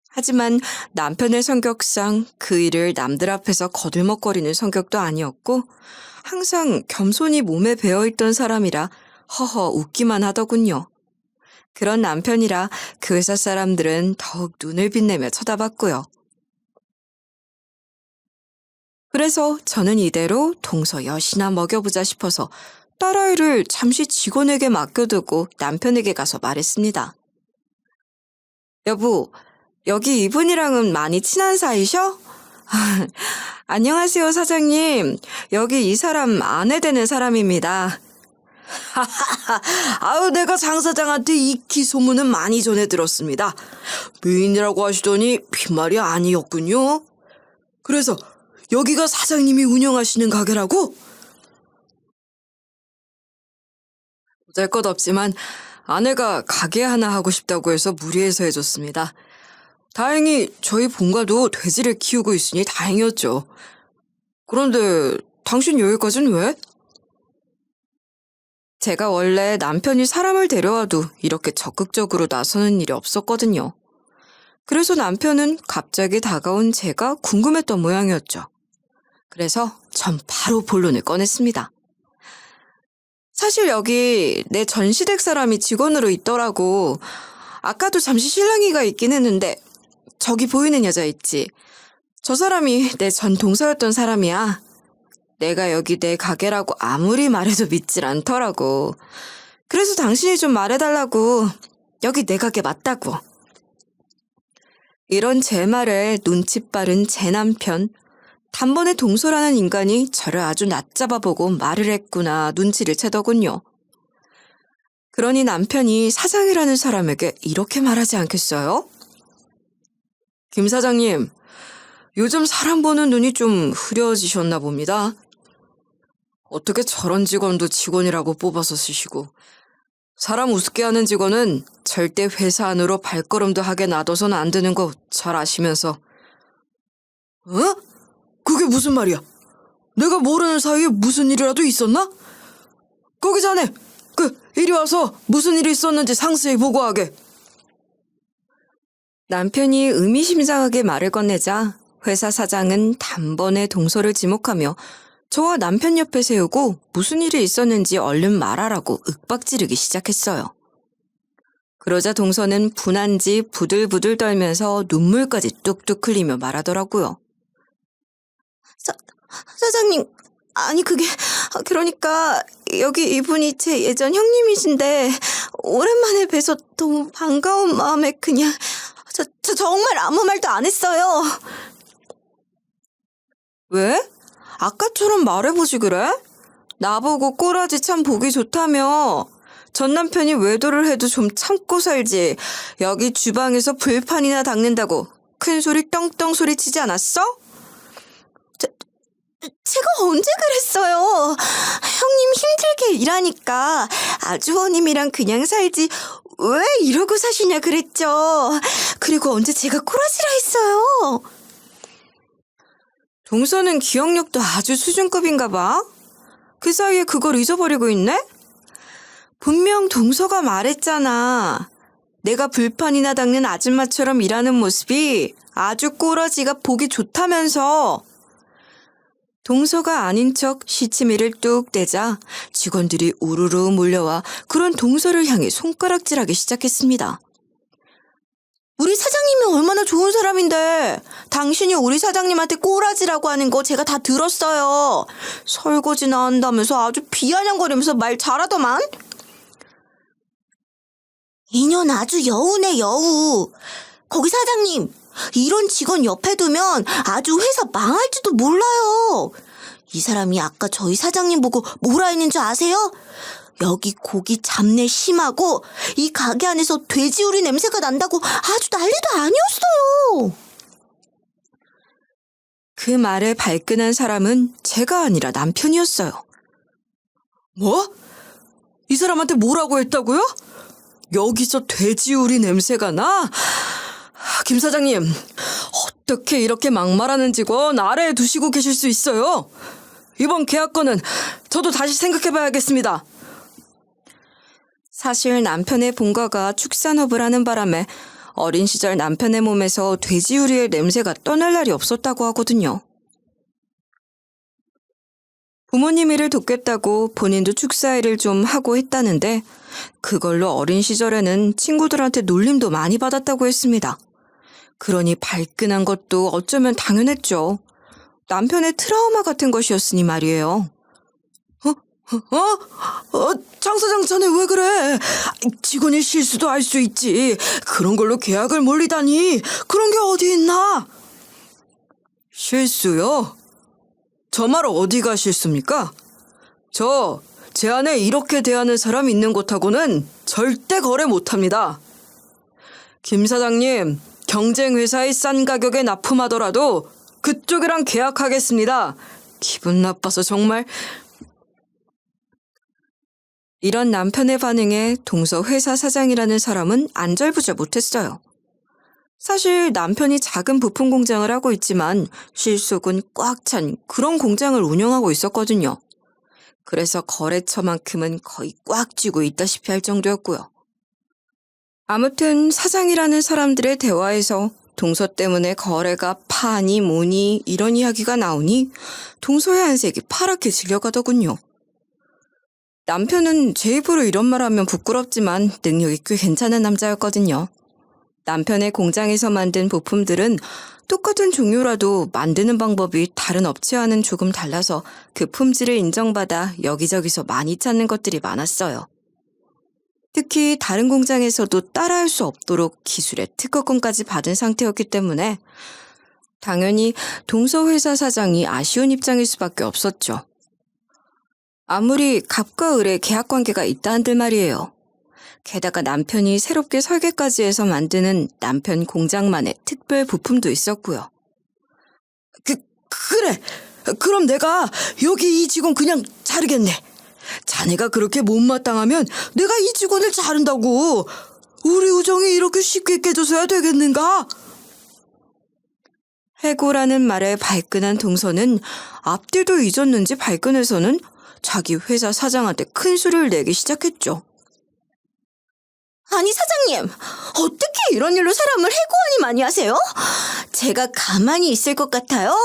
하지만 남편의 성격상 그 일을 남들 앞에서 거들먹거리는 성격도 아니었고 항상 겸손히 몸에 배어있던 사람이라 허허 웃기만 하더군요. 그런 남편이라 그 회사 사람들은 더욱 눈을 빛내며 쳐다봤고요. 그래서 저는 이대로 동서 여시나 먹여보자 싶어서 딸아이를 잠시 직원에게 맡겨두고 남편에게 가서 말했습니다. 여보, 여기 이분이랑은 많이 친한 사이셔? 안녕하세요, 사장님. 여기 이 사람 아내 되는 사람입니다. 아유, 내가 장 사장한테 익히 소문은 많이 전해 들었습니다. 미인이라고 하시더니 빈말이 아니었군요. 그래서 여기가 사장님이 운영하시는 가게라고? 보잘것없지만 아내가 가게 하나 하고 싶다고 해서 무리해서 해줬습니다. 다행히 저희 본가도 돼지를 키우고 있으니 다행이었죠. 그런데 당신 여기까지는 왜? 제가 원래 남편이 사람을 데려와도 이렇게 적극적으로 나서는 일이 없었거든요. 그래서 남편은 갑자기 다가온 제가 궁금했던 모양이었죠. 그래서 전 바로 본론을 꺼냈습니다. 사실 여기 내 전 시댁 사람이 직원으로 있더라고. 아까도 잠시 실랑이가 있긴 했는데 저기 보이는 여자 있지? 저 사람이 내 전 동서였던 사람이야. 내가 여기 내 가게라고 아무리 말해도 믿질 않더라고. 그래서 당신이 좀 말해달라고. 여기 내 가게 맞다고. 이런 제 말에 눈치 빠른 제 남편. 단번에 동서라는 인간이 저를 아주 낮잡아보고 말을 했구나 눈치를 채더군요. 그러니 남편이 사장이라는 사람에게 이렇게 말하지 않겠어요? 김 사장님, 요즘 사람 보는 눈이 좀 흐려지셨나 봅니다. 어떻게 저런 직원도 직원이라고 뽑아서 쓰시고 사람 우습게 하는 직원은 절대 회사 안으로 발걸음도 하게 놔둬서는 안 되는 거 잘 아시면서. 어? 그게 무슨 말이야? 내가 모르는 사이에 무슨 일이라도 있었나? 거기 자네, 이리 와서 무슨 일이 있었는지 상세히 보고하게. 남편이 의미심장하게 말을 건네자 회사 사장은 단번에 동서를 지목하며 저와 남편 옆에 세우고 무슨 일이 있었는지 얼른 말하라고 윽박지르기 시작했어요. 그러자 동서는 분한지 부들부들 떨면서 눈물까지 뚝뚝 흘리며 말하더라고요. 사장님, 아니 그러니까 여기 이분이 제 예전 형님이신데 오랜만에 뵈서 너무 반가운 마음에 그냥 저 정말 아무 말도 안 했어요. 왜? 아까처럼 말해보지 그래? 나보고 꼬라지 참 보기 좋다며. 전 남편이 외도를 해도 좀 참고 살지. 여기 주방에서 불판이나 닦는다고 큰 소리 떵떵 소리치지 않았어? 제가 언제 그랬어요? 형님 힘들게 일하니까 아주버님이랑 그냥 살지 왜 이러고 사시냐 그랬죠. 그리고 언제 제가 꼬라지라 했어요? 동서는 기억력도 아주 수준급인가 봐. 그 사이에 그걸 잊어버리고 있네? 분명 동서가 말했잖아. 내가 불판이나 닦는 아줌마처럼 일하는 모습이 아주 꼬라지가 보기 좋다면서. 동서가 아닌 척 시치미를 뚝 떼자 직원들이 우르르 몰려와 그런 동서를 향해 손가락질하기 시작했습니다. 우리 사장님이 얼마나 좋은 사람인데 당신이 우리 사장님한테 꼬라지라고 하는 거 제가 다 들었어요. 설거지나 한다면서 아주 비아냥거리면서 말 잘하더만. 인연 아주 여우네 여우. 거기 사장님, 이런 직원 옆에 두면 아주 회사 망할지도 몰라요. 이 사람이 아까 저희 사장님 보고 뭐라 했는 줄 아세요? 여기 고기 잡내 심하고 이 가게 안에서 돼지우리 냄새가 난다고 아주 난리도 아니었어요. 그 말에 발끈한 사람은 제가 아니라 남편이었어요. 뭐? 이 사람한테 뭐라고 했다고요? 여기서 돼지우리 냄새가 나? 김 사장님, 어떻게 이렇게 막말하는 직원 아래에 두시고 계실 수 있어요? 이번 계약건은 저도 다시 생각해봐야겠습니다. 사실 남편의 본가가 축산업을 하는 바람에 어린 시절 남편의 몸에서 돼지우리의 냄새가 떠날 날이 없었다고 하거든요. 부모님 일을 돕겠다고 본인도 축사일을 좀 하고 했다는데 그걸로 어린 시절에는 친구들한테 놀림도 많이 받았다고 했습니다. 그러니 발끈한 것도 어쩌면 당연했죠. 남편의 트라우마 같은 것이었으니 말이에요. 장 사장 자네 왜 그래? 직원이 실수도 할 수 있지. 그런 걸로 계약을 몰리다니. 그런 게 어디 있나? 실수요? 저 말 어디가 실수입니까? 제 안에 이렇게 대하는 사람 있는 곳하고는 절대 거래 못합니다. 김 사장님, 경쟁회사의 싼 가격에 납품하더라도 그쪽이랑 계약하겠습니다. 기분 나빠서 정말. 이런 남편의 반응에 동서 회사 사장이라는 사람은 안절부절 못했어요. 사실 남편이 작은 부품 공장을 하고 있지만 실속은 꽉 찬 그런 공장을 운영하고 있었거든요. 그래서 거래처만큼은 거의 꽉 쥐고 있다시피 할 정도였고요. 아무튼 사장이라는 사람들의 대화에서 동서 때문에 거래가 파니 뭐니 이런 이야기가 나오니 동서의 안색이 파랗게 질려가더군요. 남편은 제 입으로 이런 말 하면 부끄럽지만 능력이 꽤 괜찮은 남자였거든요. 남편의 공장에서 만든 부품들은 똑같은 종류라도 만드는 방법이 다른 업체와는 조금 달라서 그 품질을 인정받아 여기저기서 많이 찾는 것들이 많았어요. 특히 다른 공장에서도 따라할 수 없도록 기술의 특허권까지 받은 상태였기 때문에 당연히 동서회사 사장이 아쉬운 입장일 수밖에 없었죠. 아무리 갑과 을의 계약관계가 있다 한들 말이에요. 게다가 남편이 새롭게 설계까지 해서 만드는 남편 공장만의 특별 부품도 있었고요. 그래! 그럼 내가 여기 이 직원 그냥 자르겠네. 자네가 그렇게 못마땅하면 내가 이 직원을 자른다고. 우리 우정이 이렇게 쉽게 깨져서야 되겠는가? 해고라는 말에 발끈한 동서는 앞뒤도 잊었는지 발끈해서는 자기 회사 사장한테 큰 소리를 내기 시작했죠. 아니 사장님, 어떻게 이런 일로 사람을 해고하니 많이 하세요? 제가 가만히 있을 것 같아요?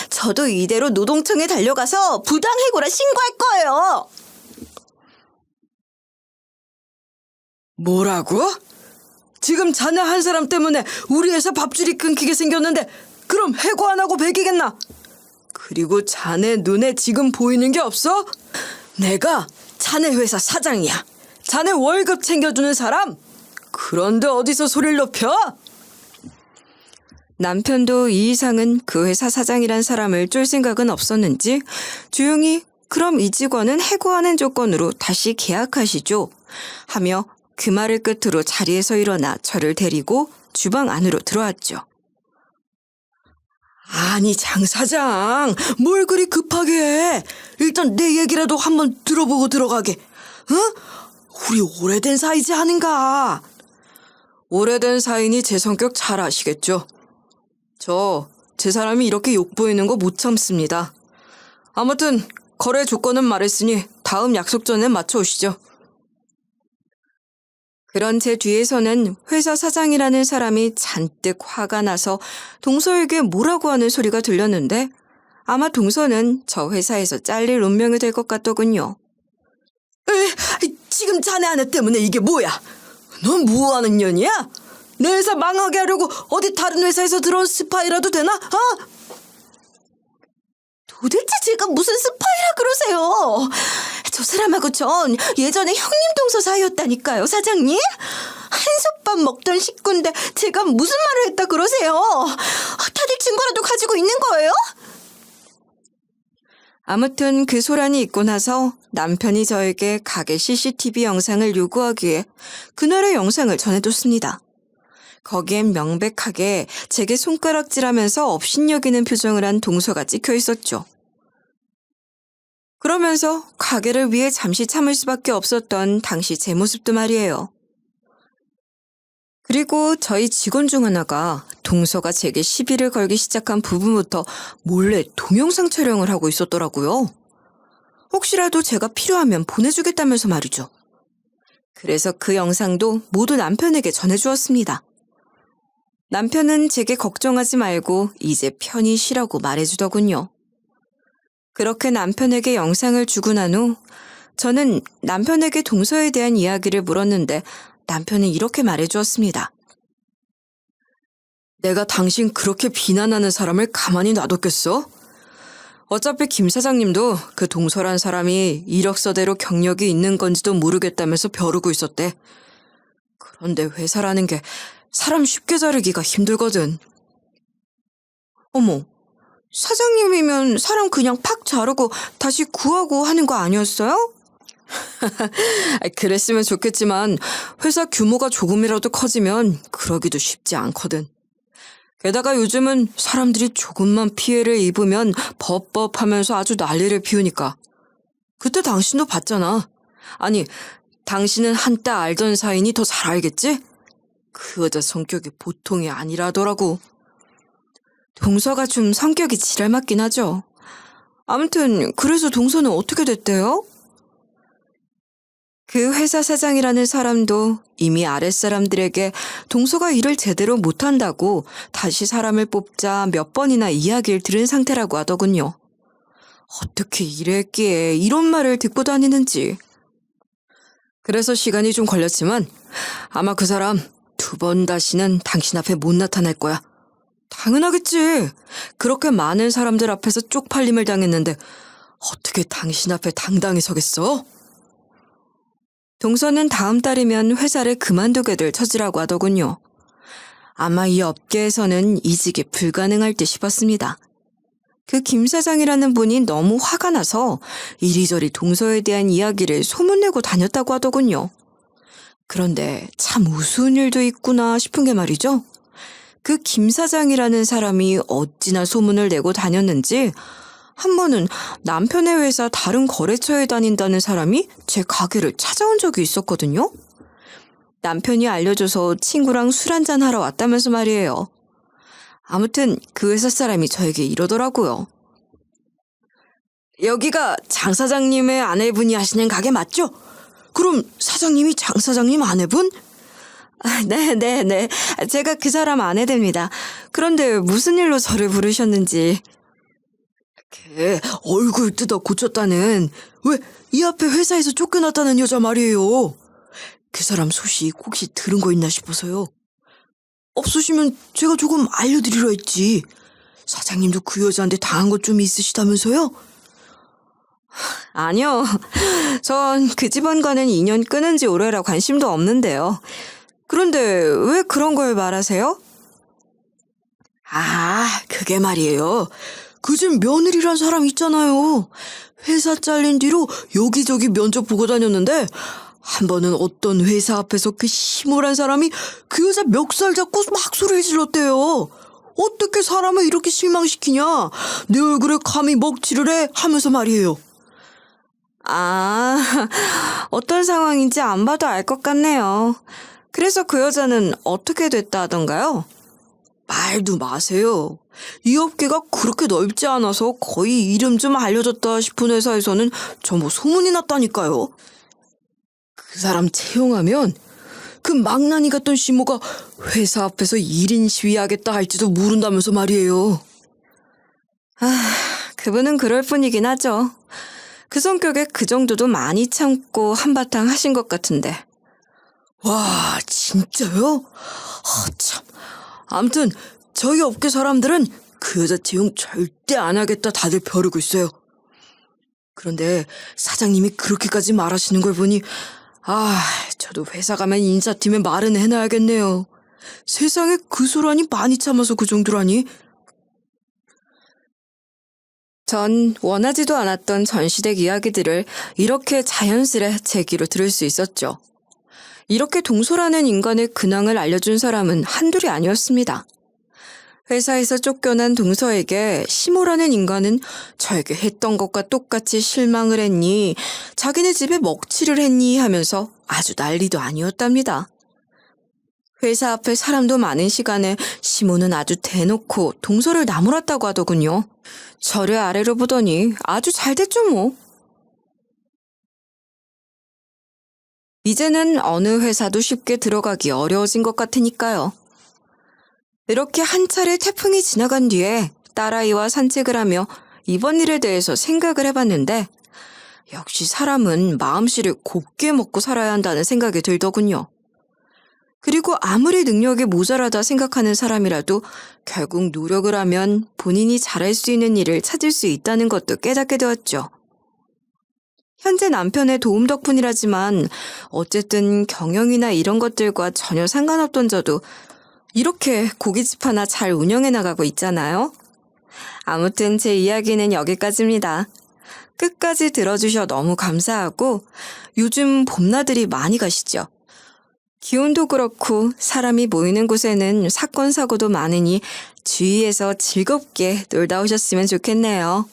저도 이대로 노동청에 달려가서 부당해고라 신고할 거예요. 뭐라고? 지금 자네 한 사람 때문에 우리 회사 밥줄이 끊기게 생겼는데 그럼 해고 안 하고 배기겠나? 그리고 자네 눈에 지금 보이는 게 없어? 내가 자네 회사 사장이야. 자네 월급 챙겨주는 사람? 그런데 어디서 소리를 높여? 남편도 이 이상은 그 회사 사장이란 사람을 쫄 생각은 없었는지 조용히 그럼 이 직원은 해고하는 조건으로 다시 계약하시죠. 하며 그 말을 끝으로 자리에서 일어나 저를 데리고 주방 안으로 들어왔죠. 아니, 장 사장, 뭘 그리 급하게 해? 일단 내 얘기라도 한번 들어보고 들어가게. 우리 오래된 사이지 아닌가? 오래된 사이니 제 성격 잘 아시겠죠? 제 사람이 이렇게 욕보이는 거 못 참습니다. 아무튼 거래 조건은 말했으니 다음 약속 전에 맞춰오시죠. 그런 제 뒤에서는 회사 사장이라는 사람이 잔뜩 화가 나서 동서에게 뭐라고 하는 소리가 들렸는데 아마 동서는 저 회사에서 잘릴 운명이 될 것 같더군요. 지금 자네 아내 때문에 이게 뭐야? 넌 뭐하는 년이야? 내 회사 망하게 하려고 어디 다른 회사에서 들어온 스파이라도 되나? 도대체 제가 무슨 스파이라 그러세요? 저 사람하고 전 예전에 형님 동서 사이였다니까요, 사장님. 한솥밥 먹던 식구인데 제가 무슨 말을 했다 그러세요? 다들 증거라도 가지고 있는 거예요? 아무튼 그 소란이 있고 나서 남편이 저에게 가게 CCTV 영상을 요구하기에 그날의 영상을 전해뒀습니다. 거기엔 명백하게 제게 손가락질하면서 업신여기는 표정을 한 동서가 찍혀 있었죠. 그러면서 가게를 위해 잠시 참을 수밖에 없었던 당시 제 모습도 말이에요. 그리고 저희 직원 중 하나가 동서가 제게 시비를 걸기 시작한 부분부터 몰래 동영상 촬영을 하고 있었더라고요. 혹시라도 제가 필요하면 보내주겠다면서 말이죠. 그래서 그 영상도 모두 남편에게 전해주었습니다. 남편은 제게 걱정하지 말고 이제 편히 쉬라고 말해주더군요. 그렇게 남편에게 영상을 주고 난 후 저는 남편에게 동서에 대한 이야기를 물었는데 남편은 이렇게 말해주었습니다. 내가 당신 그렇게 비난하는 사람을 가만히 놔뒀겠어? 어차피 김 사장님도 그 동서란 사람이 이력서대로 경력이 있는 건지도 모르겠다면서 벼르고 있었대. 그런데 회사라는 게 사람 쉽게 자르기가 힘들거든. 어머, 사장님이면 사람 그냥 팍 자르고 다시 구하고 하는 거 아니었어요? 그랬으면 좋겠지만 회사 규모가 조금이라도 커지면 그러기도 쉽지 않거든. 게다가 요즘은 사람들이 조금만 피해를 입으면 법하면서 아주 난리를 피우니까. 그때 당신도 봤잖아. 아니, 당신은 한때 알던 사이니 더 잘 알겠지? 그 여자 성격이 보통이 아니라더라고. 동서가 좀 성격이 지랄 맞긴 하죠. 아무튼 그래서 동서는 어떻게 됐대요? 그 회사 사장이라는 사람도 이미 아랫사람들에게 동서가 일을 제대로 못한다고 다시 사람을 뽑자 몇 번이나 이야기를 들은 상태라고 하더군요. 어떻게 이랬기에 이런 말을 듣고 다니는지. 그래서 시간이 좀 걸렸지만 아마 그 사람 2번 다시는 당신 앞에 못 나타날 거야. 당연하겠지. 그렇게 많은 사람들 앞에서 쪽팔림을 당했는데 어떻게 당신 앞에 당당히 서겠어? 동서는 다음 달이면 회사를 그만두게 될 처지라고 하더군요. 아마 이 업계에서는 이직이 불가능할 듯 싶었습니다. 그 김 사장이라는 분이 너무 화가 나서 이리저리 동서에 대한 이야기를 소문내고 다녔다고 하더군요. 그런데 참 우스운 일도 있구나 싶은 게 말이죠. 그 김 사장이라는 사람이 어찌나 소문을 내고 다녔는지 한 번은 남편의 회사 다른 거래처에 다닌다는 사람이 제 가게를 찾아온 적이 있었거든요. 남편이 알려줘서 친구랑 술 한잔 하러 왔다면서 말이에요. 아무튼 그 회사 사람이 저에게 이러더라고요. 여기가 장 사장님의 아내분이 하시는 가게 맞죠? 그럼 사장님이 장 사장님 아내분? 네. 제가 그 사람 아내 됩니다. 그런데 무슨 일로 저를 부르셨는지. 걔 얼굴 뜯어 고쳤다는 왜 이 앞에 회사에서 쫓겨났다는 여자 말이에요. 그 사람 소식 혹시 들은 거 있나 싶어서요. 없으시면 제가 조금 알려드리려 했지. 사장님도 그 여자한테 당한 것 좀 있으시다면서요? 아니요. 전 그 집안과는 인연 끊은 지 오래라 관심도 없는데요. 그런데 왜 그런 걸 말하세요? 그게 말이에요. 그 집 며느리란 사람 있잖아요. 회사 잘린 뒤로 여기저기 면접 보고 다녔는데 한 번은 어떤 회사 앞에서 그 심오한 사람이 그 여자 멱살 잡고 막 소리를 질렀대요. 어떻게 사람을 이렇게 실망시키냐? 내 얼굴에 감히 먹칠을 해? 하면서 말이에요. 아, 어떤 상황인지 안 봐도 알 것 같네요. 그래서 그 여자는 어떻게 됐다 하던가요? 말도 마세요. 이 업계가 그렇게 넓지 않아서 거의 이름 좀 알려졌다 싶은 회사에서는 전부 소문이 났다니까요. 그 사람 채용하면 그 망나니 같던 시모가 회사 앞에서 1인 시위하겠다 할지도 모른다면서 말이에요. 그분은 그럴 뿐이긴 하죠. 그 성격에 그 정도도 많이 참고 한바탕 하신 것 같은데. 와, 진짜요? 참. 아무튼 저희 업계 사람들은 그 여자 채용 절대 안 하겠다 다들 벼르고 있어요. 그런데 사장님이 그렇게까지 말하시는 걸 보니 저도 회사 가면 인사팀에 말은 해놔야겠네요. 세상에 그 소란이 많이 참아서 그 정도라니. 전 원하지도 않았던 전시댁 이야기들을 이렇게 자연스레 제 귀로 들을 수 있었죠. 이렇게 동서라는 인간의 근황을 알려준 사람은 한둘이 아니었습니다. 회사에서 쫓겨난 동서에게 시모라는 인간은 저에게 했던 것과 똑같이 실망을 했니, 자기네 집에 먹칠을 했니 하면서 아주 난리도 아니었답니다. 회사 앞에 사람도 많은 시간에 시모는 아주 대놓고 동서를 나무랐다고 하더군요. 저를 아래로 보더니 아주 잘 됐죠 뭐. 이제는 어느 회사도 쉽게 들어가기 어려워진 것 같으니까요. 이렇게 한 차례 태풍이 지나간 뒤에 딸아이와 산책을 하며 이번 일에 대해서 생각을 해봤는데 역시 사람은 마음씨를 곱게 먹고 살아야 한다는 생각이 들더군요. 그리고 아무리 능력이 모자라다 생각하는 사람이라도 결국 노력을 하면 본인이 잘할 수 있는 일을 찾을 수 있다는 것도 깨닫게 되었죠. 현재 남편의 도움 덕분이라지만 어쨌든 경영이나 이런 것들과 전혀 상관없던 저도 이렇게 고깃집 하나 잘 운영해 나가고 있잖아요. 아무튼 제 이야기는 여기까지입니다. 끝까지 들어주셔 너무 감사하고 요즘 봄나들이 많이 가시죠? 기온도 그렇고 사람이 모이는 곳에는 사건 사고도 많으니 주위에서 즐겁게 놀다 오셨으면 좋겠네요.